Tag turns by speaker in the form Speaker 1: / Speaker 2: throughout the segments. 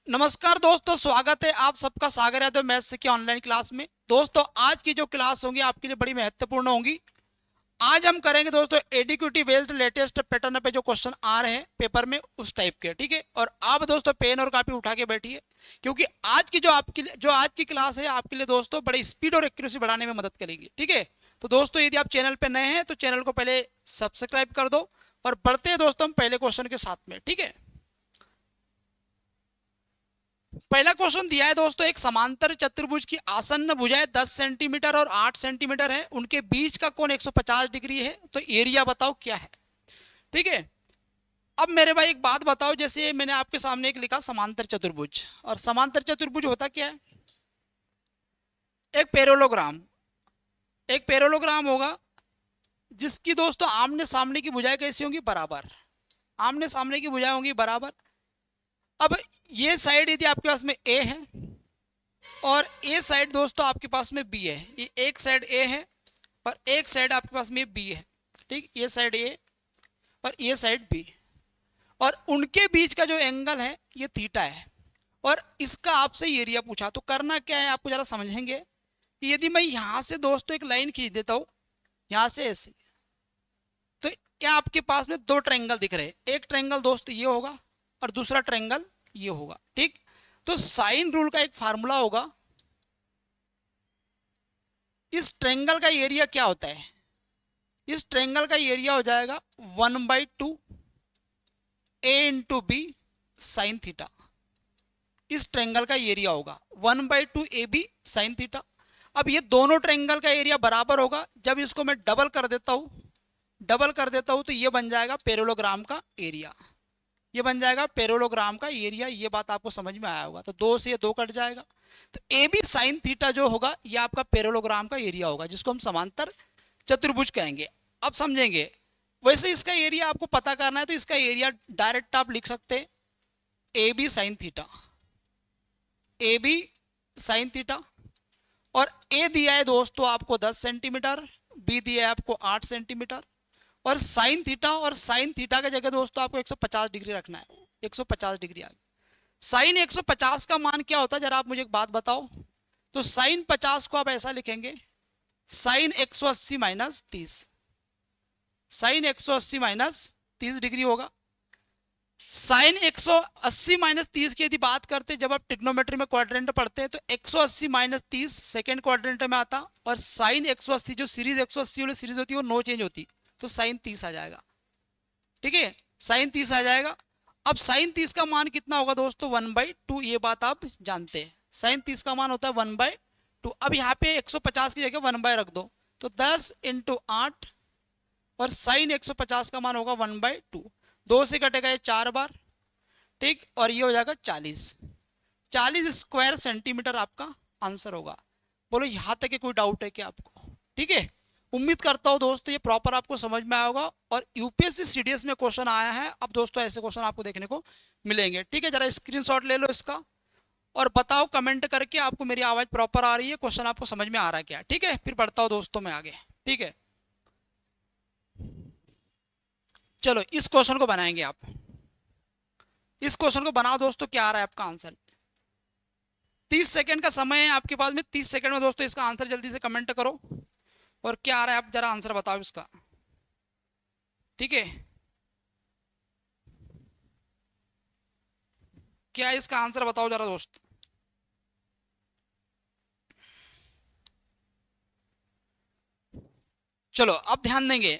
Speaker 1: नमस्कार दोस्तों, स्वागत है आप सबका सागर यादव मैथ्स की ऑनलाइन क्लास में। दोस्तों आज की जो क्लास होंगी आपके लिए बड़ी महत्वपूर्ण होंगी। आज हम करेंगे दोस्तों एडिक्विटी बेस्ड लेटेस्ट पैटर्न पे जो क्वेश्चन आ रहे हैं पेपर में उस टाइप के, ठीक है। और आप दोस्तों पेन और कॉपी उठा के बैठिए, क्योंकि आज की जो आज की क्लास है आपके लिए दोस्तों बड़ी स्पीड और एक्यूरेसी बढ़ाने में मदद करेगी, ठीक है। तो दोस्तों यदि आप चैनल पे नए हैं तो चैनल को पहले सब्सक्राइब कर दो और बढ़ते हैं दोस्तों हम पहले क्वेश्चन के साथ में, ठीक है। पहला क्वेश्चन दिया है दोस्तों, एक समांतर चतुर्भुज की आसन्न भुजाएं 10 सेंटीमीटर और 8 सेंटीमीटर है, उनके बीच का कोण 150 डिग्री है, तो एरिया बताओ क्या है, ठीक है। अब मेरे भाई एक बात बताओ, जैसे मैंने आपके सामने एक लिखा समांतर चतुर्भुज, और समांतर चतुर्भुज होता क्या है? एक पैरेललोग्राम, एक पैरेललोग्राम होगा जिसकी दोस्तों आमने सामने की भुजाएं कैसी होंगी? बराबर। आमने सामने की भुजाएं होंगी बराबर। अब ये साइड यदि आपके पास में ए है और ए साइड दोस्तों आपके पास में बी है, ये एक साइड ए है और एक साइड आपके पास में बी है, ठीक। ये साइड ए और ये साइड बी, और उनके बीच का जो एंगल है ये थीटा है, और इसका आपसे एरिया पूछा। तो करना क्या है आपको जरा समझेंगे। यदि मैं यहां से दोस्तों एक लाइन खींच देता हूं, यहां से ऐसे, तो क्या आपके पास में दो ट्रायंगल दिख रहे हैं। एक ट्रायंगल दोस्तों ये होगा और दूसरा ट्रायंगल ये होगा, ठीक। तो साइन रूल का एक फार्मूला होगा, इस ट्रायंगल का एरिया क्या होता है? इस ट्रायंगल का एरिया हो जाएगा 1/2 ए इंटू बी साइन थीटा। इस ट्रायंगल का एरिया होगा 1/2 ए बी साइन थीटा। अब ये दोनों ट्रायंगल का एरिया बराबर होगा, जब इसको मैं डबल कर देता हूं तो ये बन जाएगा पैरेललोग्राम का एरिया। ये बन जाएगा पैरेललोग्राम का एरिया। ये बात आपको समझ में आया होगा। तो दो से ये दो कट जाएगा, तो ए बी साइन थीटा जो होगा ये आपका पैरेललोग्राम का एरिया होगा, जिसको हम समांतर चतुर्भुज कहेंगे। अब समझेंगे। वैसे इसका एरिया आपको पता करना है तो इसका एरिया डायरेक्ट आप लिख सकते हैं A B sine theta, A B sine theta. और ए दिया है दोस्तों आपको 10 सेंटीमीटर, बी दिया है आपको 8 सेंटीमीटर, और साइन थीटा, और साइन थीटा की जगह दोस्तों आपको 150 डिग्री रखना है। 150 डिग्री आ गई। साइन 150 का मान क्या होता है जरा आप मुझे एक बात बताओ। तो साइन 50 को आप ऐसा लिखेंगे, sine 180 minus 30, sine 180 minus 30 degree होगा। साइन 180 माइनस 30 की यदि बात करते, जब आप ट्रिग्नोमेट्री में क्वाड्रेंट पढ़ते हैं तो 180 माइनस 30 सेकेंड क्वाड्रेंट में आता, और साइन 180 जो सीरीज 180 वाली सीरीज होती है वो नो चेंज होती, तो साइन 30 आ जाएगा, ठीक है। साइन 30 आ जाएगा। अब साइन 30 का मान कितना होगा दोस्तों? 1/2। ये बात आप जानते हैं, साइन 30 का मान होता है 1/2। अब यहाँ पे 150 की जगह 1/, रख दो, तो 10 इंटू 8, और साइन 150 का मान होगा 1/2। 2 से कटेगा ये 4 बार, ठीक। और ये हो जाएगा 40 स्क्वायर सेंटीमीटर आपका आंसर होगा। बोलो यहाँ तक के कोई डाउट है क्या आपको? ठीक है, उम्मीद करता हूँ दोस्तों ये प्रॉपर आपको समझ में आया होगा। और यूपीएससी सीडीएस में क्वेश्चन आया है, अब दोस्तों ऐसे क्वेश्चन आपको देखने को मिलेंगे, ठीक है। जरा स्क्रीनशॉट ले लो इसका और बताओ कमेंट करके आपको मेरी आवाज प्रॉपर आ रही है, क्वेश्चन आपको समझ में आ रहा है क्या, ठीक है। फिर बढ़ता हूँ दोस्तों मैं आगे, ठीक है। चलो इस क्वेश्चन को बनाएंगे आप। इस क्वेश्चन को बनाओ दोस्तों, क्या आ रहा है आपका आंसर। 30 सेकंड का समय है आपके पास में। 30 सेकंड में दोस्तों इसका आंसर जल्दी से कमेंट करो, और क्या आ रहा है आप जरा आंसर बताओ इसका, ठीक है। क्या है इसका आंसर बताओ जरा दोस्त। चलो अब ध्यान देंगे,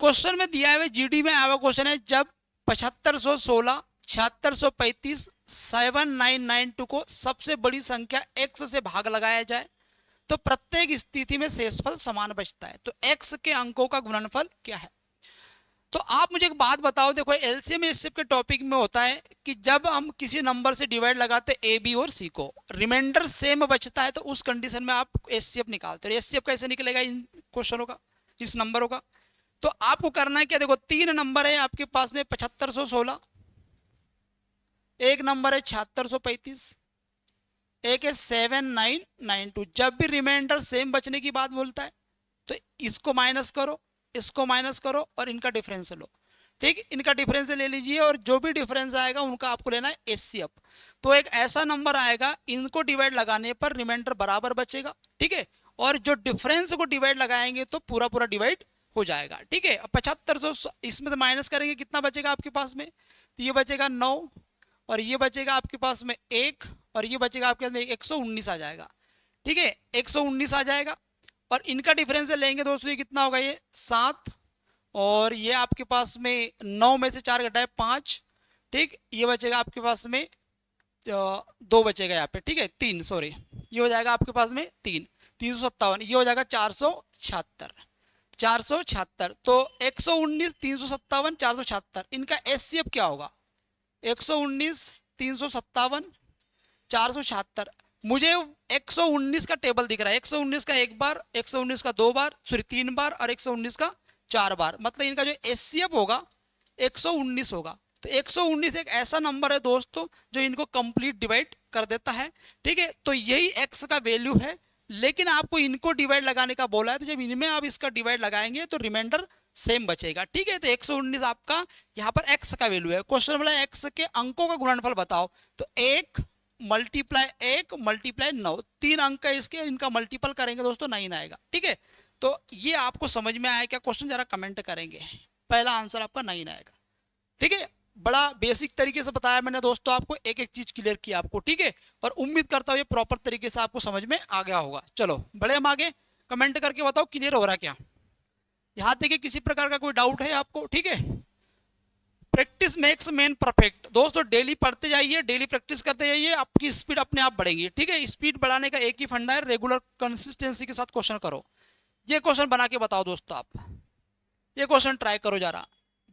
Speaker 1: क्वेश्चन में दिया है जीडी में आया हुआ क्वेश्चन है, जब 7516 7635 7992 को सबसे बड़ी संख्या x से भाग लगाया जाए तो प्रत्येक स्थिति में शेषफल समान बचता है, तो x के अंकों का गुणनफल क्या है। तो आप मुझे एक बात बताओ, देखो एलसीएम एचसीएफ के टॉपिक में होता है कि जब हम किसी नंबर से डिवाइड लगाते ए बी और सी को, रिमाइंडर सेम बचता है, तो उस कंडीशन में आप एचसीएफ निकालते हो। एचसीएफ कैसे निकलेगा इन क्वेश्चनों का, इस नंबरों का? तो आपको करना है क्या, देखो 3 नंबर है आपके पास में 7516, एक नंबर है 7635, एक है 7992। जब भी रिमाइंडर सेम बचने की बात बोलता है तो इसको माइनस करो, इसको माइनस करो और इनका डिफरेंस लो। ठीक, इनका डिफरेंस ले लीजिए और जो भी डिफरेंस आएगा उनका आपको लेना है एचसीएफ। तो एक ऐसा नंबर आएगा, इनको डिवाइड लगाने पर रिमाइंडर बराबर बचेगा, ठीक है, और जो डिफरेंस को डिवाइड लगाएंगे तो पूरा पूरा डिवाइड हो जाएगा, ठीक है। अब 7500 इसमें से माइनस करेंगे, कितना बचेगा आपके पास में, तो ये बचेगा 9 और ये बचेगा आपके पास में 1 और ये बचेगा आपके पास में 119 आ जाएगा, ठीक है, 119 आ जाएगा। और इनका डिफरेंस लेंगे दोस्तों, ये कितना होगा, ये 7 और ये आपके पास में 9 में से 4 घटाए 5, ठीक, ये बचेगा आपके पास में 2 बचेगा यहाँ पे, ठीक है, 3 सॉरी, ये हो जाएगा आपके पास में 357, ये हो जाएगा 476। तो 119 357 476 इनका एचसीएफ क्या होगा, 119 357 476। मुझे 119 का टेबल दिख रहा है, 119 का एक बार, 119 का 2 बार, सॉरी 3 बार और 119 का 4 बार, मतलब इनका जो एचसीएफ होगा 119 होगा। तो 119 एक ऐसा नंबर है दोस्तों जो इनको कंप्लीट डिवाइड कर देता है, ठीक है। तो यही एक्स का वैल्यू है, लेकिन आपको इनको डिवाइड लगाने का बोला है, तो जब इनमें आप इसका डिवाइड लगाएंगे तो रिमाइंडर सेम बचेगा, ठीक है। तो 119 आपका यहाँ पर एक्स का वैल्यू है। क्वेश्चन बोला एक्स के अंकों का गुणनफल बताओ, तो 1 मल्टीप्लाई 9, 3 अंक है इसके, इनका मल्टीपल करेंगे दोस्तों 9 आएगा, ठीक है। तो ये आपको समझ में आया क्या क्वेश्चन, जरा कमेंट करेंगे, पहला आंसर आपका 9 आएगा, ठीक है। बड़ा बेसिक तरीके से बताया मैंने दोस्तों आपको, एक एक चीज क्लियर किया आपको, ठीक है, और उम्मीद करता हूँ ये प्रॉपर तरीके से आपको समझ में आ गया होगा। चलो बड़े हम आगे, कमेंट करके बताओ क्लियर हो रहा है क्या, यहाँ देखिए किसी प्रकार का कोई डाउट है आपको, ठीक है। प्रैक्टिस मेक्स मैन परफेक्ट, दोस्तों डेली पढ़ते जाइए, डेली प्रैक्टिस करते जाइए, आपकी स्पीड अपने आप बढ़ेगी, ठीक है। स्पीड बढ़ाने का एक ही फंडा है, रेगुलर कंसिस्टेंसी के साथ क्वेश्चन करो। ये क्वेश्चन बना के बताओ दोस्तों आप, ये क्वेश्चन ट्राई करो जरा।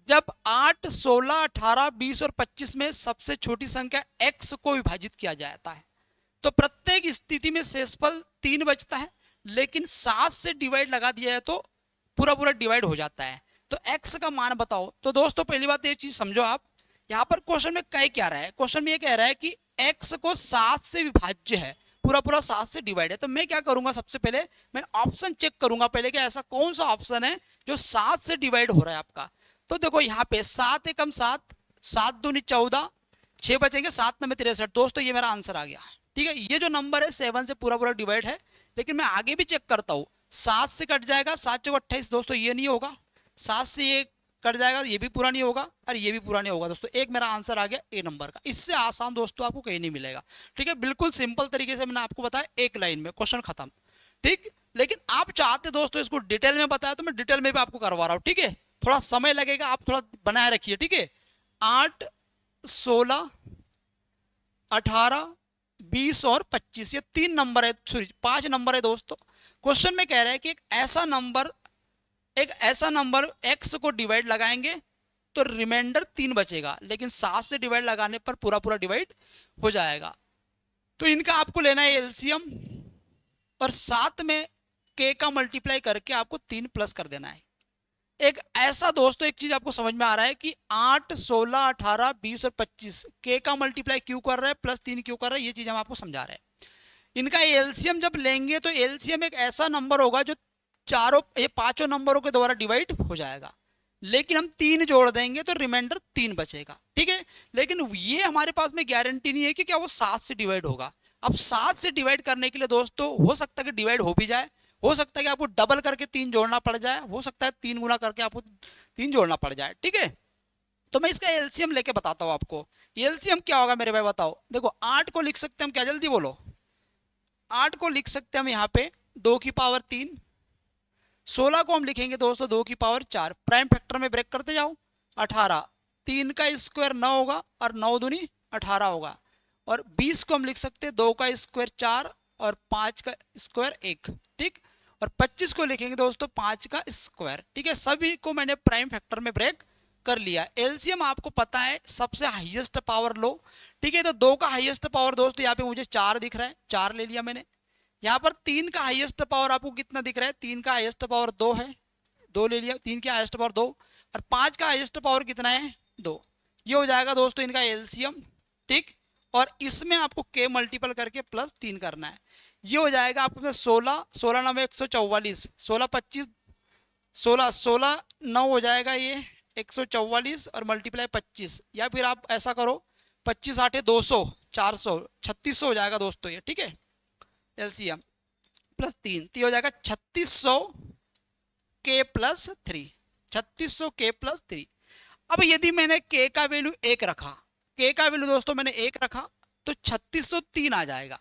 Speaker 1: जब 8, 16, 18, 20 और 25 में सबसे छोटी संख्या x को विभाजित किया जाता है तो प्रत्येक स्थिति में शेषफल 3 बचता है, लेकिन 7 से डिवाइड लगा दिया है तो पूरा पूरा डिवाइड हो जाता है। तो x का मान बताओ। तो दोस्तों पहली बात ये चीज समझो आप, यहाँ पर क्वेश्चन में कह क्या रहा है, क्वेश्चन में ये कह रहा है कि x को 7 से विभाज्य है, पूरा पूरा 7 से डिवाइड है। तो मैं क्या करूंगा, सबसे पहले मैं ऑप्शन चेक करूंगा पहले कि ऐसा कौन सा ऑप्शन है जो 7 से डिवाइड हो रहा है आपका। तो देखो यहाँ पे 7 एकम 7, 7 दूनी 14, 6 बचेंगे, 7 9 63। दोस्तों ये मेरा आंसर आ गया, ठीक है। ये जो नंबर है 7 से पूरा पूरा डिवाइड है, लेकिन मैं आगे भी चेक करता हूँ, 7 से कट जाएगा, 7 चौक 28 दोस्तों ये नहीं होगा, 7 से ये कट जाएगा, ये भी पूरा नहीं होगा और ये भी पूरा नहीं होगा दोस्तों। एक मेरा आंसर आ गया ए नंबर का। इससे आसान दोस्तों आपको कहीं नहीं मिलेगा, ठीक है। बिल्कुल सिंपल तरीके से मैंने आपको बताया, एक लाइन में क्वेश्चन खत्म, ठीक। लेकिन आप चाहते दोस्तों इसको डिटेल में बताया तो मैं डिटेल में भी आपको करवा रहा हूँ, ठीक है। थोड़ा समय लगेगा, आप थोड़ा बनाए रखिए, ठीक है। 8, 16, 18, 20 और 25 ये 3 नंबर है, सॉरी 5 नंबर है दोस्तों। क्वेश्चन में कह रहा है कि एक ऐसा नंबर x को डिवाइड लगाएंगे तो रिमाइंडर 3 बचेगा, लेकिन 7 से डिवाइड लगाने पर पूरा पूरा डिवाइड हो जाएगा। तो इनका आपको लेना है एलसीएम और साथ में k का मल्टीप्लाई करके आपको 3 प्लस कर देना है। एक ऐसा दोस्तों एक चीज आपको समझ में आ रहा है कि 8, 16, 18, 20 और 25 k का मल्टीप्लाई क्यों कर रहा है, प्लस 3 क्यों कर रहा है, ये चीज हम आपको समझा रहे हैं। इनका एलसीएम जब लेंगे तो एलसीएम एक ऐसा नंबर होगा जो ये 5 नंबरों के द्वारा डिवाइड हो जाएगा, लेकिन हम 3 जोड़ देंगे तो रिमाइंडर 3 बचेगा, ठीक है। लेकिन ये हमारे पास में गारंटी नहीं है कि क्या वो 7 से डिवाइड होगा। अब 7 से डिवाइड करने के लिए दोस्तों हो सकता है कि डिवाइड हो भी जाए, हो सकता है कि आपको डबल करके 3 जोड़ना पड़ जाए, हो सकता है 3 गुना करके आपको 3 जोड़ना पड़ जाए, ठीक है। तो मैं इसका एलसीएम लेके बताता हूँ आपको। एलसीएम क्या होगा मेरे भाई बताओ। देखो 8 को लिख सकते हैं हम क्या, जल्दी बोलो। 8 को लिख सकते हैं हम यहाँ पे 2 की पावर 3, 16 को हम लिखेंगे दोस्तों 2 की पावर 4, प्राइम फैक्टर में ब्रेक करते जाओ। 18, 3 का स्क्वायर 9 होगा और 9 दूनी 18 होगा। और 20 को हम लिख सकते हैं 2 का स्क्वायर 4 और 5 का स्क्वायर 1, ठीक। और 25 को लिखेंगे दोस्तों 5 का स्क्वायर, ठीक है। सभी को मैंने प्राइम फैक्टर में ब्रेक कर लिया। एलसीएम आपको पता है सबसे हाईएस्ट पावर लो, ठीक है। तो 2 का हाईएस्ट पावर दोस्तों यहाँ पे मुझे 4 दिख रहा है, 4 ले लिया मैंने। यहाँ पर 3 का हाईएस्ट पावर आपको कितना दिख रहा है, 3 का हाईएस्ट पावर 2 है, 2 ले लिया। 3 का हाईएस्ट पावर 2 और 5 का हाईएस्ट पावर कितना है, 2। ये हो जाएगा दोस्तों इनका एलसीएम, ठीक। और इसमें आपको k मल्टीपल करके प्लस 3 करना है। ये हो जाएगा आपको 16, 16 9 144, 16 25, 16 16 9 हो जाएगा ये 144 और मल्टीप्लाई 25, या फिर आप ऐसा करो 25 8 200 400 3600 हो जाएगा दोस्तों ये, ठीक है। एलसीएम प्लस 3 तो ये हो जाएगा 3600 के प्लस 3, 3600 के प्लस 3। अब यदि मैंने के का वैल्यू 1 रखा, के का वैल्यू दोस्तों मैंने 1 रखा तो 3603 आ जाएगा,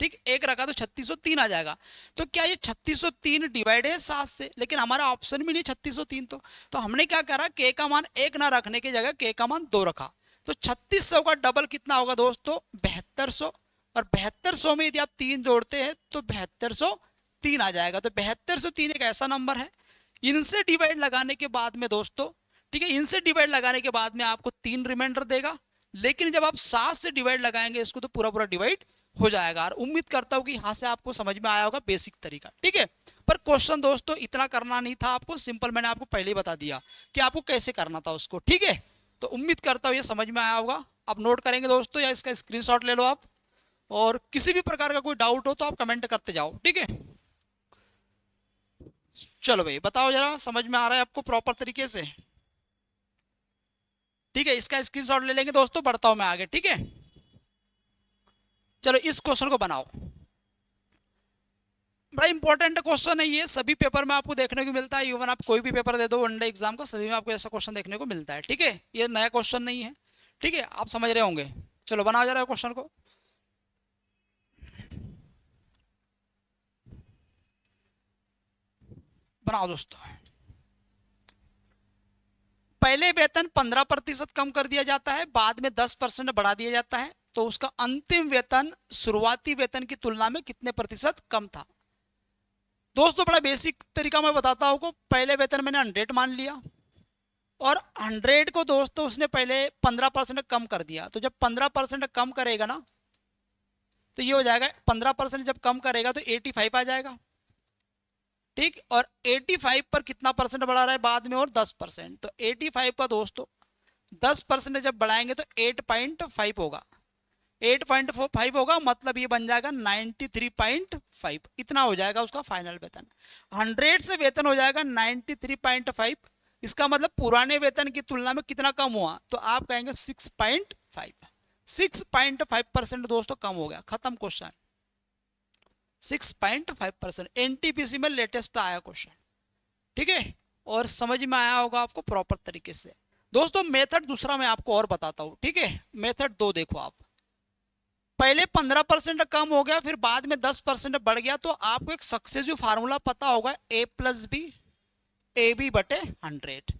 Speaker 1: ठीक। 1 रखा तो 3603 आ जाएगा। तो क्या ये 3603 डिवाइड है 7 से, लेकिन हमारा ऑप्शन में नहीं 3603, तो हमने क्या करा, के का मान 1 ना रखने की जगह के का मान 2 रखा। तो 3600 का डबल कितना होगा दोस्तों, 7200, और 7200 में यदि आप 3 जोड़ते हैं तो 7203 आ जाएगा। तो 7203 एक ऐसा नंबर है, इनसे डिवाइड लगाने के बाद में दोस्तों, ठीक है, इनसे डिवाइड लगाने के बाद में आपको 3 रिमाइंडर देगा, लेकिन जब आप 7 से डिवाइड लगाएंगे इसको तो पूरा पूरा डिवाइड हो जाएगा। और उम्मीद करता हूं कि यहां से आपको समझ में आया होगा बेसिक तरीका, ठीक है। पर क्वेश्चन दोस्तों इतना करना नहीं था आपको, सिंपल मैंने आपको पहले ही बता दिया कि आपको कैसे करना था उसको, ठीक है। तो उम्मीद करता हूं ये समझ में आया होगा। आप नोट करेंगे दोस्तों या इसका स्क्रीनशॉट ले लो आप, और किसी भी प्रकार का कोई डाउट हो तो आप कमेंट करते जाओ, ठीक है। चलो भाई बताओ जरा, समझ में आ रहा है आपको प्रॉपर तरीके से, ठीक है। इसका स्क्रीनशॉट ले लेंगे दोस्तों, बढ़ता हूं मैं आगे, ठीक है। चलो इस क्वेश्चन को बनाओ, बड़ा इंपॉर्टेंट क्वेश्चन है ये, सभी पेपर में आपको देखने को मिलता है। इवन आप कोई भी पेपर दे दो वनडे एग्जाम का, सभी में आपको ऐसा क्वेश्चन देखने को मिलता है, ठीक है। ये नया क्वेश्चन नहीं है, ठीक है, आप समझ रहे होंगे। चलो बनाओ जरा क्वेश्चन को, बनाओ दोस्तों। पहले वेतन 15% कम कर दिया जाता है, बाद में 10% बढ़ा दिया जाता है, तो उसका अंतिम वेतन शुरुआती वेतन की तुलना में कितने प्रतिशत कम था। दोस्तों बड़ा बेसिक तरीका मैं बताता हूं को, पहले वेतन मैंने 100 मान लिया, और 100 को दोस्तों उसने पहले 15% कम कर दिया। तो जब 15% कम करेगा ना, तो ये हो जाएगा 15% जब कम करेगा तो 85 आ जाएगा, ठीक। और 85 पर कितना परसेंट बढ़ा रहा है बाद में, और 10%। तो 85 का दोस्तों 10% जब बढ़ाएंगे तो 8.5 होगा, 8.5 होगा, मतलब ये बन जाएगा 93.5, इतना हो जाएगा उसका फाइनल वेतन। 100 से वेतन हो जाएगा 93.5, इसका मतलब पुराने वेतन की तुलना में कितना कम हुआ, तो आप कहेंगे 6.5, 6.5% दोस्तों कम हो गया, खत्म क्वेश्चन। 6.5% एनटीपीसी में लेटेस्ट आया क्वेश्चन, ठीक है। और समझ में आया होगा आपको प्रॉपर तरीके से। दोस्तों मेथड दूसरा मैं आपको और बताता हूं, ठीक है। मेथड 2 देखो आप, पहले 15% कम हो गया, फिर बाद में 10% बढ़ गया, तो आपको एक सक्सेसिव फार्मूला पता होगा, ए प्लस बी, ए बी बटे 100,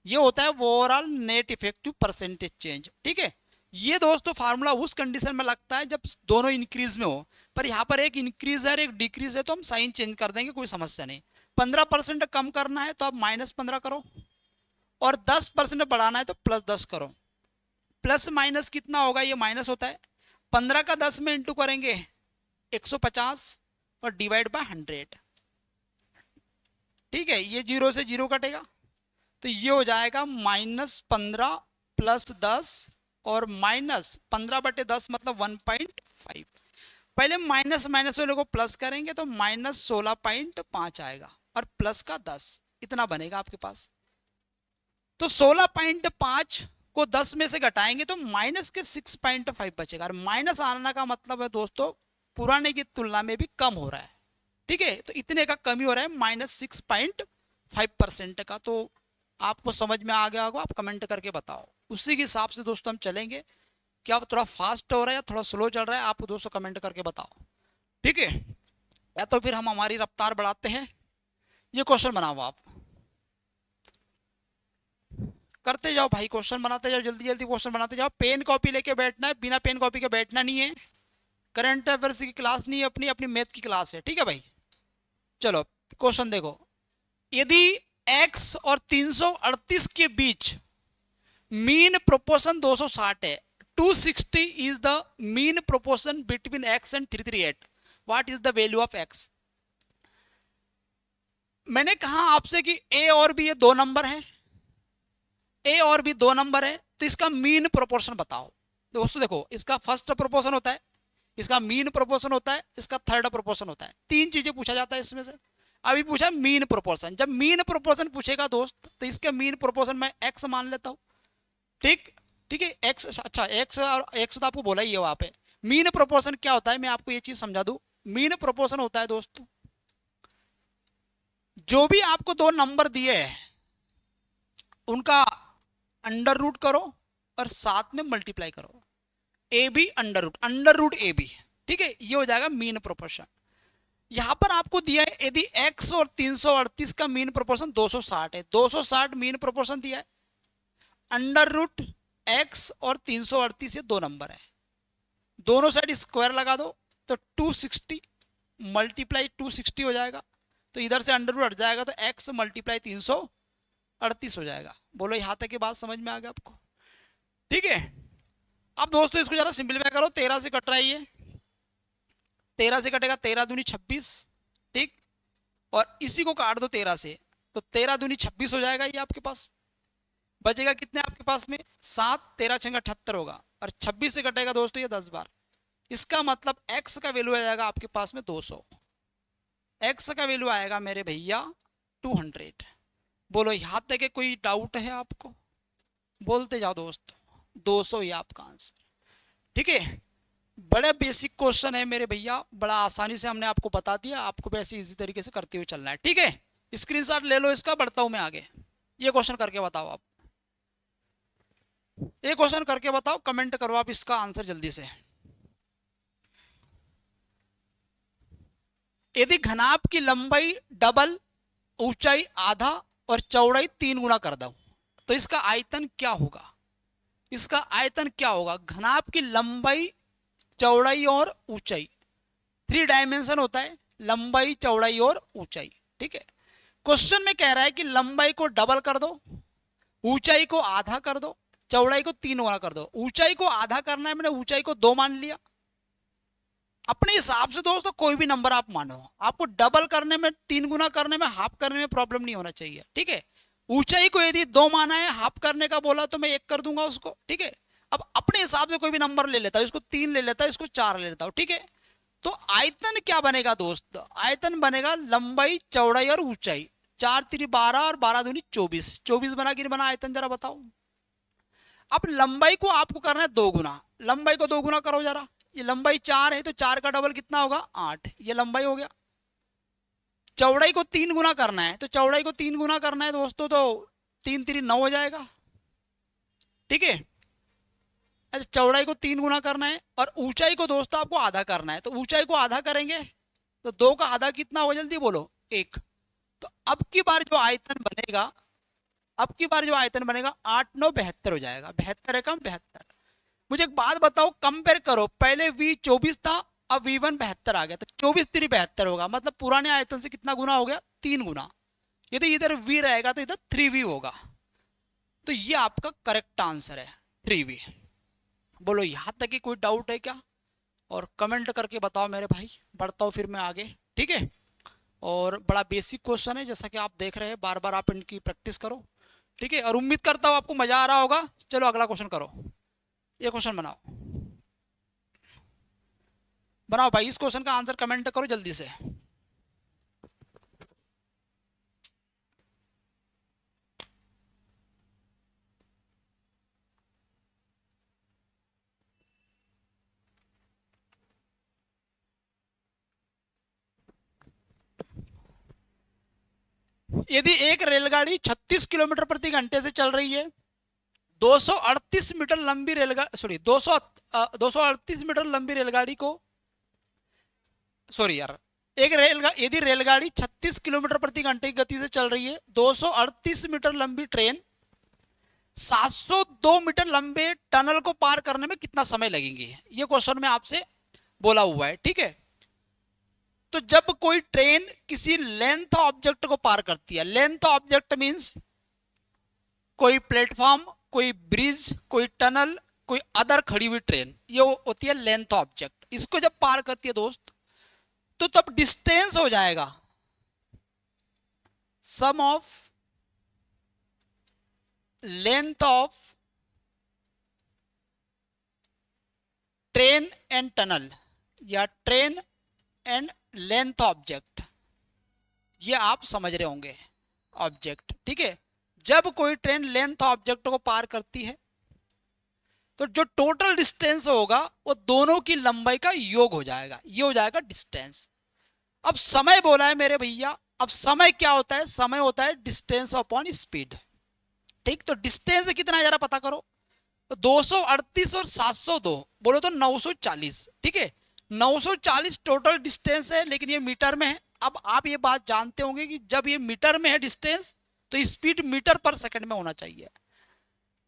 Speaker 1: ये होता है overall net effective percentage change, ठीक है। ये दोस्तों फार्मूला उस कंडीशन में लगता है जब दोनों इंक्रीज में हो, पर यहाँ पर एक इंक्रीज है और एक डिक्रीज है, तो हम साइन चेंज कर देंगे, कोई समस्या नहीं। 15% कम करना है तो आप -15 करो, और 10% बढ़ाना है तो +10 करो। प्लस माइनस कितना होगा, ये माइनस होता है, 15 का 10 में इंटू करेंगे 150 और डिवाइड बाय 100, ठीक है। ये 0 से 0 कटेगा, तो ये हो जाएगा -15 + 10, और -15/10 मतलब 1.5। पहले माइनस माइनस वाले को प्लस करेंगे तो -16.5 आएगा, और प्लस का 10, इतना बनेगा आपके पास। तो 16.5 को 10 में से घटाएंगे तो माइनस के 6.5 बचेगा, और माइनस आना का मतलब है दोस्तों पुराने की तुलना में भी कम हो रहा है, ठीक है। तो इतने का कमी हो रहा है, -6.5% का। तो आपको समझ में आ गया होगा, आप कमेंट करके बताओ, उसी के हिसाब से दोस्तों हम चलेंगे। क्या थोड़ा फास्ट हो रहा है या थोड़ा स्लो चल रहा है, आप दोस्तों कमेंट करके बताओ, ठीक है। या तो फिर हम हमारी रफ्तार बढ़ाते हैं। ये क्वेश्चन बनाओ, आप करते जाओ भाई, क्वेश्चन बनाते जाओ, जल्दी जल्दी क्वेश्चन बनाते जाओ। पेन कॉपी लेके बैठना है, बिना पेन कॉपी के बैठना नहीं है। करंट अफेयर्स की क्लास नहीं है, अपनी अपनी मैथ की क्लास है, ठीक है भाई। चलो क्वेश्चन देखो, यदि x और 338 के बीच मीन प्रोपोर्शन 260 है, 260 is the mean proportion between x and 338, what is the value of x। मैंने कहा आपसे कि a और b ये 2 नंबर है, a और b 2 नंबर है, तो इसका मीन प्रोपोर्शन बताओ। दोस्तों देखो, इसका फर्स्ट प्रोपोर्शन होता है, इसका मीन प्रोपोर्शन होता है, इसका थर्ड प्रोपोर्शन होता है, 3 चीजें पूछा जाता है इसमें से। अभी पूछा मीन प्रोपोर्शन, जब मीन प्रोपोर्शन पूछेगा दोस्त तो इसके मीन प्रोपोर्शन मैं एक्स मान लेता हूँ। ठीक ठीक है, एक्स, अच्छा एक्स, और एक्स तो आपको बोला ही है वहां पे। मीन प्रोपोर्शन क्या होता है, मैं आपको ये चीज समझा दूं। मीन प्रोपोर्शन होता है दोस्तों, जो भी आपको दो नंबर दिए हैं उनका अंडर रूट करो और साथ में मल्टीप्लाई करो। A B under root A B, ठीक है, ये हो जाएगा मीन प्रोपोर्शन। यहां पर आपको दिया है यदि x और 338 का मीन प्रोपोर्शन 260 है, 260 मीन प्रोपोर्शन दिया है, अंडर रूट x और 338 ये दो नंबर है, दोनों साइड स्क्वायर लगा दो तो 260 मल्टीप्लाई 260 हो जाएगा, तो इधर से अंडर रूट हट जाएगा तो x मल्टीप्लाई 338 हो जाएगा। बोलो यहाँ तक की बात समझ में आ गया आपको? ठीक है, अब दोस्तों इसको जरा सिंपलीफाई करो, 13 से कट रहा है ये, 13 से कटेगा 13 दूनी 26, ठीक, और इसी को काट दो 13 से तो 13 दूनी 26 हो जाएगा, ये आपके पास बचेगा कितने आपके पास में 7, 13 छंगा 78 होगा, और 26 से कटेगा दोस्तों ये 10 बार। इसका मतलब x का वैल्यू आ जाएगा आपके पास में 200, x का वैल्यू आएगा मेरे भैया 200। बोलो यहाँ तक कोई डाउट है आपको? बोलते जाओ दोस्तों, 200 ही आपका आंसर। ठीक है, बड़ा बेसिक क्वेश्चन है मेरे भैया, बड़ा आसानी से हमने आपको बता दिया, आपको भी ऐसे इजी तरीके से करते हुए चलना है। ठीक है, स्क्रीनशॉट ले लो इसका, बढ़ता हूं मैं आगे। ये क्वेश्चन करके बताओ आप, ये क्वेश्चन करके बताओ, कमेंट करो आप इसका आंसर जल्दी से। यदि घनाभ की लंबाई डबल, ऊंचाई आधा और चौड़ाई 3 गुना कर दो तो इसका आयतन क्या होगा? इसका आयतन क्या होगा? घनाभ की लंबाई, चौड़ाई और ऊंचाई, 3 डायमेंशन होता है, लंबाई चौड़ाई और ऊंचाई। ठीक है, क्वेश्चन में कह रहा है कि लंबाई को डबल कर दो, ऊंचाई को आधा कर दो, चौड़ाई को 3 गुना कर दो। ऊंचाई को आधा करना है, मैंने ऊंचाई को 2 मान लिया। अपने हिसाब से दोस्तों कोई भी नंबर आप मानो, आपको डबल करने में, 3 गुना करने में, हाफ करने में प्रॉब्लम नहीं होना चाहिए। ठीक है, ऊंचाई को यदि 2 माना है, हाफ करने का बोला तो मैं 1 कर दूंगा उसको। ठीक है, अब अपने हिसाब से कोई भी नंबर ले लेता है, इसको 3 ले लेता है, इसको 4 ले लेता हूं। ठीक है, तो आयतन क्या बनेगा दोस्त? आयतन बनेगा लंबाई चौड़ाई और ऊंचाई, 4 3 12 और 12 दूनी 24, 24 बना कि नहीं बना आयतन जरा बताओ। अब लंबाई को आपको करना है 2 गुना, लंबाई को 2 गुना करो जरा, ये लंबाई 4 है तो 4 का डबल कितना होगा 8, ये लंबाई हो गया। चौड़ाई को 3 गुना करना है, तो चौड़ाई को 3 गुना करना है दोस्तों, तो 3 3 9 हो जाएगा। ठीक है, अच्छा चौड़ाई को 3 गुना करना है, और ऊंचाई को दोस्तों आपको आधा करना है, तो ऊंचाई को आधा करेंगे तो 2 का आधा कितना होगा जल्दी बोलो 1। तो अब की बार जो आयतन बनेगा, अब की बार जो आयतन बनेगा 8 9 72 हो जाएगा, 72 है कम 72। मुझे एक बात बताओ, कंपेयर करो, पहले v 24 था, अब v1 72 आ गया, तो 24 3 72 होगा, मतलब पुराने आयतन से कितना गुना हो गया 3 गुना। यदि इधर v रहेगा तो इधर 3v होगा, तो ये आपका करेक्ट आंसर है 3v। बोलो यहां तक की कोई डाउट है क्या? और कमेंट करके बताओ मेरे भाई, बढ़ता हूँ फिर मैं आगे। ठीक है, और बड़ा बेसिक क्वेश्चन है, जैसा कि आप देख रहे हैं, बार बार आप इनकी प्रैक्टिस करो। ठीक है, और उम्मीद करता हूँ आपको मजा आ रहा होगा। चलो अगला क्वेश्चन करो, ये क्वेश्चन बनाओ, बनाओ भाई, इस क्वेश्चन का आंसर कमेंट करो जल्दी से। यदि एक रेलगाड़ी 36 किलोमीटर प्रति घंटे से चल रही है, 238 मीटर लंबी रेलगाड़ी, सॉरी 238 मीटर लंबी रेलगाड़ी को, सॉरी यार, यदि रेलगाड़ी 36 किलोमीटर प्रति घंटे की गति से चल रही है, 238 मीटर लंबी ट्रेन 702 मीटर लंबे टनल को पार करने में कितना समय लगेंगे, ये क्वेश्चन में आपसे बोला हुआ है। ठीक है, तो जब कोई ट्रेन किसी लेंथ ऑब्जेक्ट को पार करती है, लेंथ ऑब्जेक्ट मींस कोई प्लेटफॉर्म, कोई ब्रिज, कोई टनल, कोई अदर खड़ी हुई ट्रेन, ये होती है लेंथ ऑब्जेक्ट। इसको जब पार करती है दोस्त, तो तब डिस्टेंस हो जाएगा sum of length of train and tunnel, या ट्रेन एंड लेंथ ऑब्जेक्ट, ये आप समझ रहे होंगे ऑब्जेक्ट, ठीक है। जब कोई ट्रेन लेंथ ऑब्जेक्ट को पार करती है तो जो टोटल डिस्टेंस होगा वो दोनों की लंबाई का योग हो जाएगा, ये हो जाएगा डिस्टेंस। अब समय बोला है मेरे भैया, अब समय क्या होता है, समय होता है डिस्टेंस अपॉन स्पीड, ठीक। तो डिस्टेंस कितना है जरा पता करो, तो 238 और 702 बोलो तो 940, ठीक है। 940 टोटल डिस्टेंस है, लेकिन ये मीटर में है। अब आप ये बात जानते होंगे कि जब ये मीटर में है डिस्टेंस तो स्पीड मीटर पर सेकंड में होना चाहिए।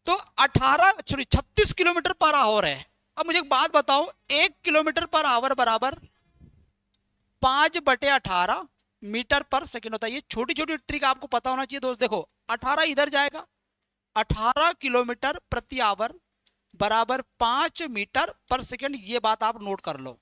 Speaker 1: तो 36 किलोमीटर पर आवर है। अब मुझे एक बात बताओ, 1 किलोमीटर पर आवर बराबर 5/18 मीटर पर सेकंड होता है। ये छोटी छोटी ट्रिक आपको पता होना चाहिए दोस्त। देखो 18 इधर जाएगा, 18 किलोमीटर प्रति आवर बराबर 5 मीटर पर सेकंड। ये बात आप नोट कर लो,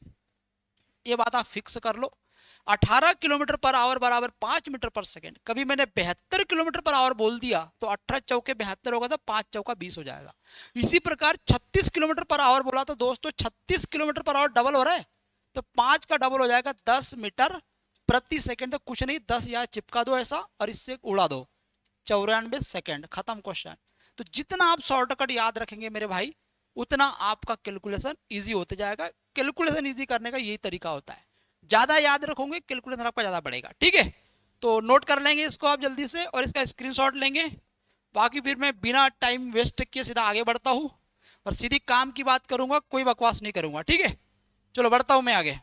Speaker 1: ये बात आप फिक्स कर लो। 18 किलोमीटर पर आवर बराबर 5 मीटर पर सेकंड। कभी मैंने 72 किलोमीटर पर आवर बोल दिया तो 18 चौके 72 होगा, तो 5 चौका 20 हो जाएगा। इसी प्रकार 36 किलोमीटर पर आवर बोला तो दोस्तों 36 किलोमीटर पर आवर डबल हो रहा है, तो 5 का डबल हो जाएगा 10 मीटर प्रति सेकंड। तो कुछ नहीं, 10 यहाँ चिपका दो ऐसा और इससे उड़ा दो, 94 सेकंड, खत्म क्वेश्चन। तो जितना आप शॉर्टकट याद रखेंगे मेरे भाई, उतना आपका कैलकुलेशन इजी होते जाएगा। कैलकुलेशन इजी करने का यही तरीका होता है, ज्यादा याद रखोगे कैलकुलेशन आपका ज्यादा बढ़ेगा, ठीक है। तो नोट कर लेंगे इसको आप जल्दी से और इसका स्क्रीनशॉट लेंगे। बाकी फिर मैं बिना टाइम वेस्ट किए सीधा आगे बढ़ता हूँ और सीधी काम की बात करूंगा, कोई बकवास नहीं करूंगा, ठीक है। चलो बढ़ता हूं मैं आगे।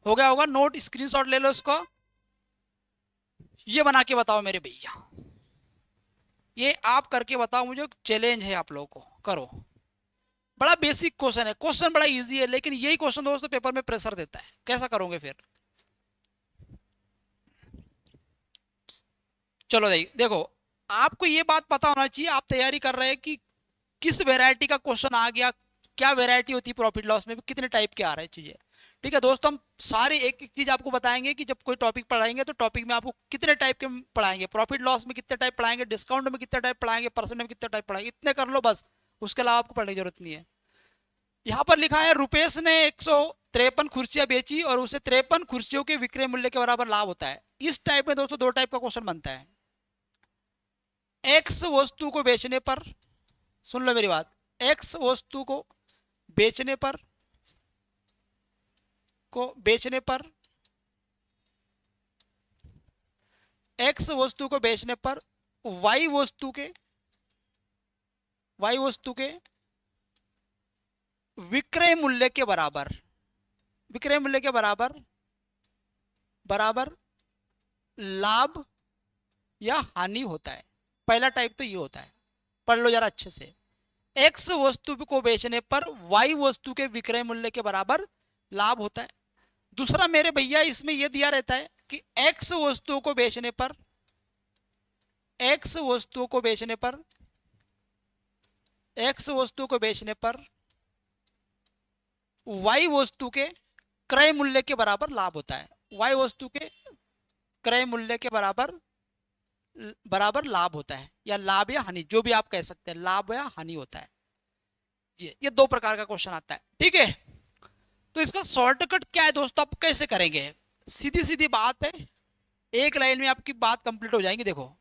Speaker 1: हो गया होगा नोट, स्क्रीनशॉट ले लो इसको, ये बना के बताओ मेरे भैया, ये आप करके बताओ मुझे, चैलेंज है आप लोगों को, करो। बड़ा बेसिक क्वेश्चन है, क्वेश्चन बड़ा इजी है, लेकिन यही क्वेश्चन दोस्तों पेपर में प्रेशर देता है। कैसा करोगे फिर? चलो देखो, आपको ये बात पता होना चाहिए, आप तैयारी कर रहे हैं कि किस वैरायटी का क्वेश्चन आ गया, क्या वैरायटी होती है प्रॉफिट लॉस में, कितने टाइप के आ रहे हैं चीजें, ठीक है दोस्तों। हम सारे एक एक चीज आपको बताएंगे कि जब कोई टॉपिक पढ़ाएंगे तो टॉपिक में आपको कितने टाइप के पढ़ाएंगे, प्रॉफिट लॉस में कितने टाइप पढ़ाएंगे, डिस्काउंट में कितने टाइप पढ़ाएंगे, परसेंट में कितने टाइप पढ़ाएंगे, इतने कर लो बस, उसके अलावा आपको पढ़ने की जरूरत नहीं है। यहाँ पर लिखा है रुपेश ने 153 कुर्सियां बेची और उसे 53 कुर्सियों के विक्रय मूल्य के बराबर लाभ होता है। इस टाइप में दोस्तों दो टाइप का क्वेश्चन बनता है। एक्स वस्तु को बेचने पर, सुन लो मेरी बात, एक्स वस्तु को बेचने पर एक्स वस्तु को बेचने पर वाई वस्तु के विक्रय मूल्य के बराबर लाभ या हानि होता है। पहला टाइप तो ये होता है, पढ़ लो जरा अच्छे से। एक्स वस्तु को बेचने पर वाई वस्तु के विक्रय मूल्य के बराबर लाभ होता है। दूसरा मेरे भैया इसमें यह दिया रहता है कि एक्स वस्तुओं को बेचने पर वाई वस्तु के क्रय मूल्य के बराबर लाभ होता है। वाई वस्तु के क्रय मूल्य के बराबर लाभ होता है, या लाभ या हानि, जो भी आप कह सकते हैं, लाभ या हानि होता है। ये दो प्रकार का क्वेश्चन आता है, ठीक है। तो इसका शॉर्टकट क्या है दोस्तों, आप कैसे करेंगे? सीधी सीधी बात है, एक लाइन में आपकी बात कंप्लीट हो जाएगी। देखो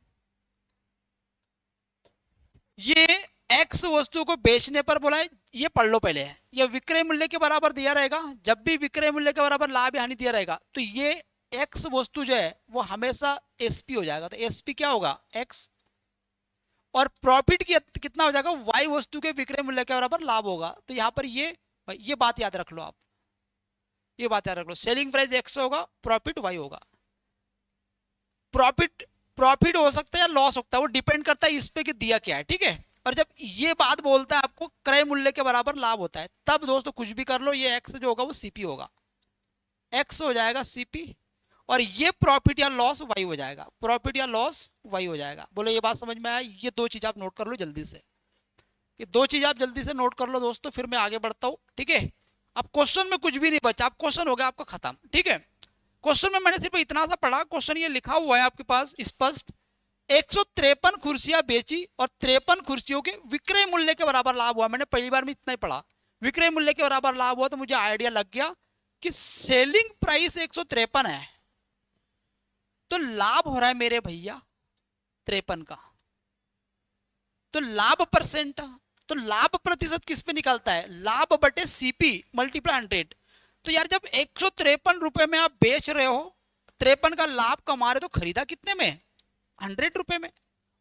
Speaker 1: ये एक्स वस्तु को बेचने पर बोला है, ये पढ़ लो पहले, ये विक्रय मूल्य के बराबर दिया रहेगा। जब भी विक्रय मूल्य के बराबर लाभ या हानि दिया रहेगा तो ये एक्स वस्तु जो है वो हमेशा एसपी हो जाएगा। तो एसपी क्या होगा? एक्स। और प्रॉफिट कितना हो जाएगा? वाई वस्तु के विक्रय मूल्य के बराबर लाभ होगा। तो यहां पर ये बात याद रख लो आप, ये बात याद रख लो, सेलिंग प्राइस एक्स होगा, प्रॉफिट वाई होगा। प्रॉफिट हो सकता है या लॉस होता है, वो डिपेंड करता है इस पे कि दिया क्या है, ठीक है। और जब ये बात बोलता है आपको क्रय मूल्य के बराबर लाभ होता है, तब दोस्तों कुछ भी कर लो, ये एक्स जो होगा वो सीपी होगा, एक्स हो जाएगा सीपी, और ये प्रॉफिट या लॉस वाई हो जाएगा, प्रॉफिट या लॉस वाई हो जाएगा। बोलो ये बात समझ में आया? ये दो चीज आप नोट कर लो जल्दी से, ये दो चीज आप जल्दी से नोट कर लो दोस्तों, फिर मैं आगे बढ़ता हूं, ठीक है। अब क्वेश्चन में कुछ भी नहीं बचा, अब क्वेश्चन हो गया आपका खत्म, ठीक है। क्वेश्चन में मैंने सिर्फ इतना सा पढ़ा, क्वेश्चन ये लिखा हुआ है आपके पास स्पष्ट, 153 कुर्सियां बेची और 53 कुर्सियों के विक्रय मूल्य के बराबर लाभ हुआ। मैंने पहली बार में इतना ही पढ़ा, विक्रय मूल्य के बराबर लाभ हुआ, तो मुझे आइडिया लग गया कि सेलिंग प्राइस 153 है, तो लाभ हो रहा है मेरे भैया 53 का। तो लाभ परसेंट, तो लाभ प्रतिशत किस पे निकलता है, लाभ बटे सीपी मल्टीप्लाई 100। तो यार जब 153 रुपए में आप बेच रहे हो, 53 का लाभ कमा रहे, तो खरीदा कितने में, 100 रुपए में।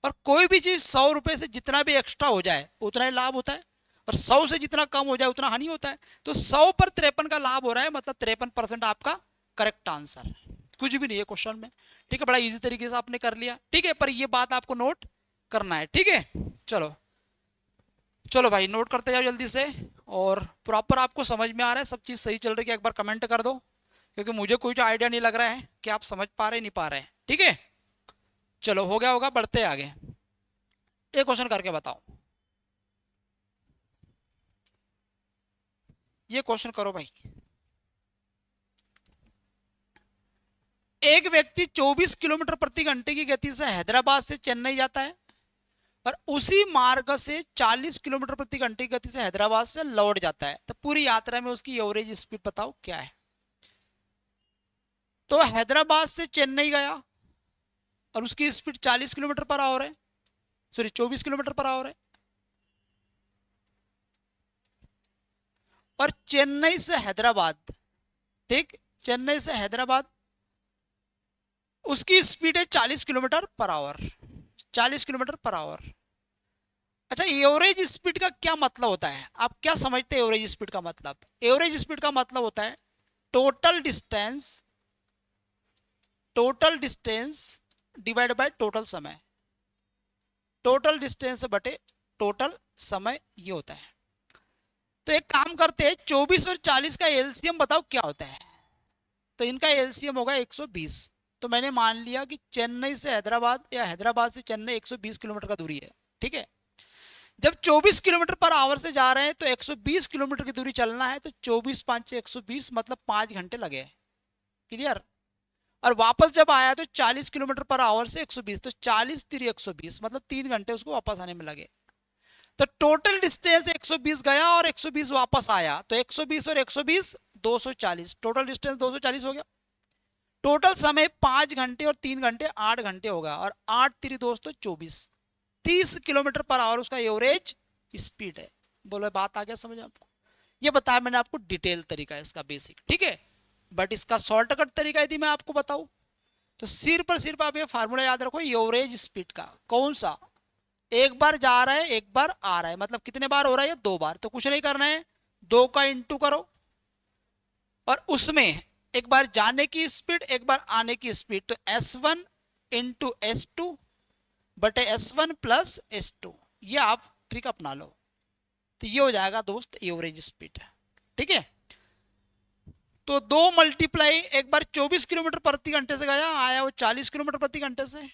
Speaker 1: और कोई भी चीज 100 रुपए से जितना भी एक्स्ट्रा हो जाए उतना ही लाभ होता है, और 100 से जितना कम हो जाए उतना हानि होता है। तो 100 पर 53 का लाभ हो रहा है, मतलब 53% आपका करेक्ट आंसर। कुछ भी नहीं है क्वेश्चन में, ठीक है, बड़ा इजी तरीके से आपने कर लिया, ठीक है। पर ये बात आपको नोट करना है, ठीक है। चलो चलो भाई नोट करते जाओ जल्दी से, और प्रॉपर आपको समझ में आ रहा है, सब चीज सही चल रही है, एक बार कमेंट कर दो, क्योंकि मुझे कोई जो आइडिया नहीं लग रहा है कि आप समझ पा रहे नहीं पा रहे, ठीक है। चलो हो गया होगा, बढ़ते आगे। एक क्वेश्चन करके बताओ, ये क्वेश्चन करो भाई। एक व्यक्ति 24 किलोमीटर प्रति घंटे की गति से हैदराबाद से चेन्नई जाता है, और उसी मार्ग से 40 किलोमीटर प्रति घंटे की गति से हैदराबाद से लौट जाता है। तो पूरी यात्रा में उसकी एवरेज स्पीड बताओ क्या है। तो हैदराबाद से चेन्नई गया और उसकी स्पीड 40 किलोमीटर पर आवर है, सॉरी 24 किलोमीटर पर आवर है। और चेन्नई से हैदराबाद, ठीक, चेन्नई से हैदराबाद उसकी स्पीड है 40 kilometre per hour, 40 kilometre per hour. अच्छा, एवरेज स्पीड का क्या मतलब होता है, आप क्या समझते हैं एवरेज स्पीड का मतलब? एवरेज स्पीड का मतलब होता है total distance, total distance divide by total समय, टोटल डिस्टेंस बटे टोटल समय, ये होता है। तो एक काम करते हैं, 24 और 40 का एलसीएम बताओ क्या होता है। तो इनका एलसीएम होगा 120। तो मैंने मान लिया कि चेन्नई से हैदराबाद या हैदराबाद से चेन्नई 120 किलोमीटर का दूरी है, ठीक है। जब 24 किलोमीटर पर आवर से जा रहे हैं तो 120 किलोमीटर की दूरी चलना है, तो 24 5 120 मतलब 5 घंटे लगे, क्लियर। और वापस जब आया तो 40 किलोमीटर पर आवर से 120, तो 40 3 120 मतलब 3 घंटे उसको वापस आने में लगे। तो टोटल डिस्टेंस 120 गया और 120 वापस आया, तो 120 और 120 240, टोटल डिस्टेंस 240 हो गया। टोटल समय 5 घंटे और 3 घंटे 8 घंटे होगा, और 8 3 दोस्तों 24, 30 किलोमीटर पर आवर उसका एवरेज स्पीड है। बोलो बात आ गया समझ आपको? ये बताया मैंने आपको डिटेल तरीका है इसका बेसिक, ठीक है। बट इसका शॉर्टकट तरीका यदि मैं आपको बताऊं तो सिर्फ आप ये फार्मूला याद रखो एवरेज स्पीड का। कौन सा? एक बार जा रहा है एक बार आ रहा है, मतलब कितने बार हो रहा है? 2 बार। तो कुछ नहीं करना है, 2 का इंटू करो, और उसमें एक बार जाने की स्पीड एक बार आने की स्पीड, तो S1 इंटू S2 बटे S1 प्लस S2, ये आप ट्रिक अपना लो, तो ये हो जाएगा दोस्त एवरेज स्पीड, ठीक है। तो 2 मल्टीप्लाई, एक बार 24 किलोमीटर प्रति घंटे से गया, आया वो 40 किलोमीटर प्रति घंटे से,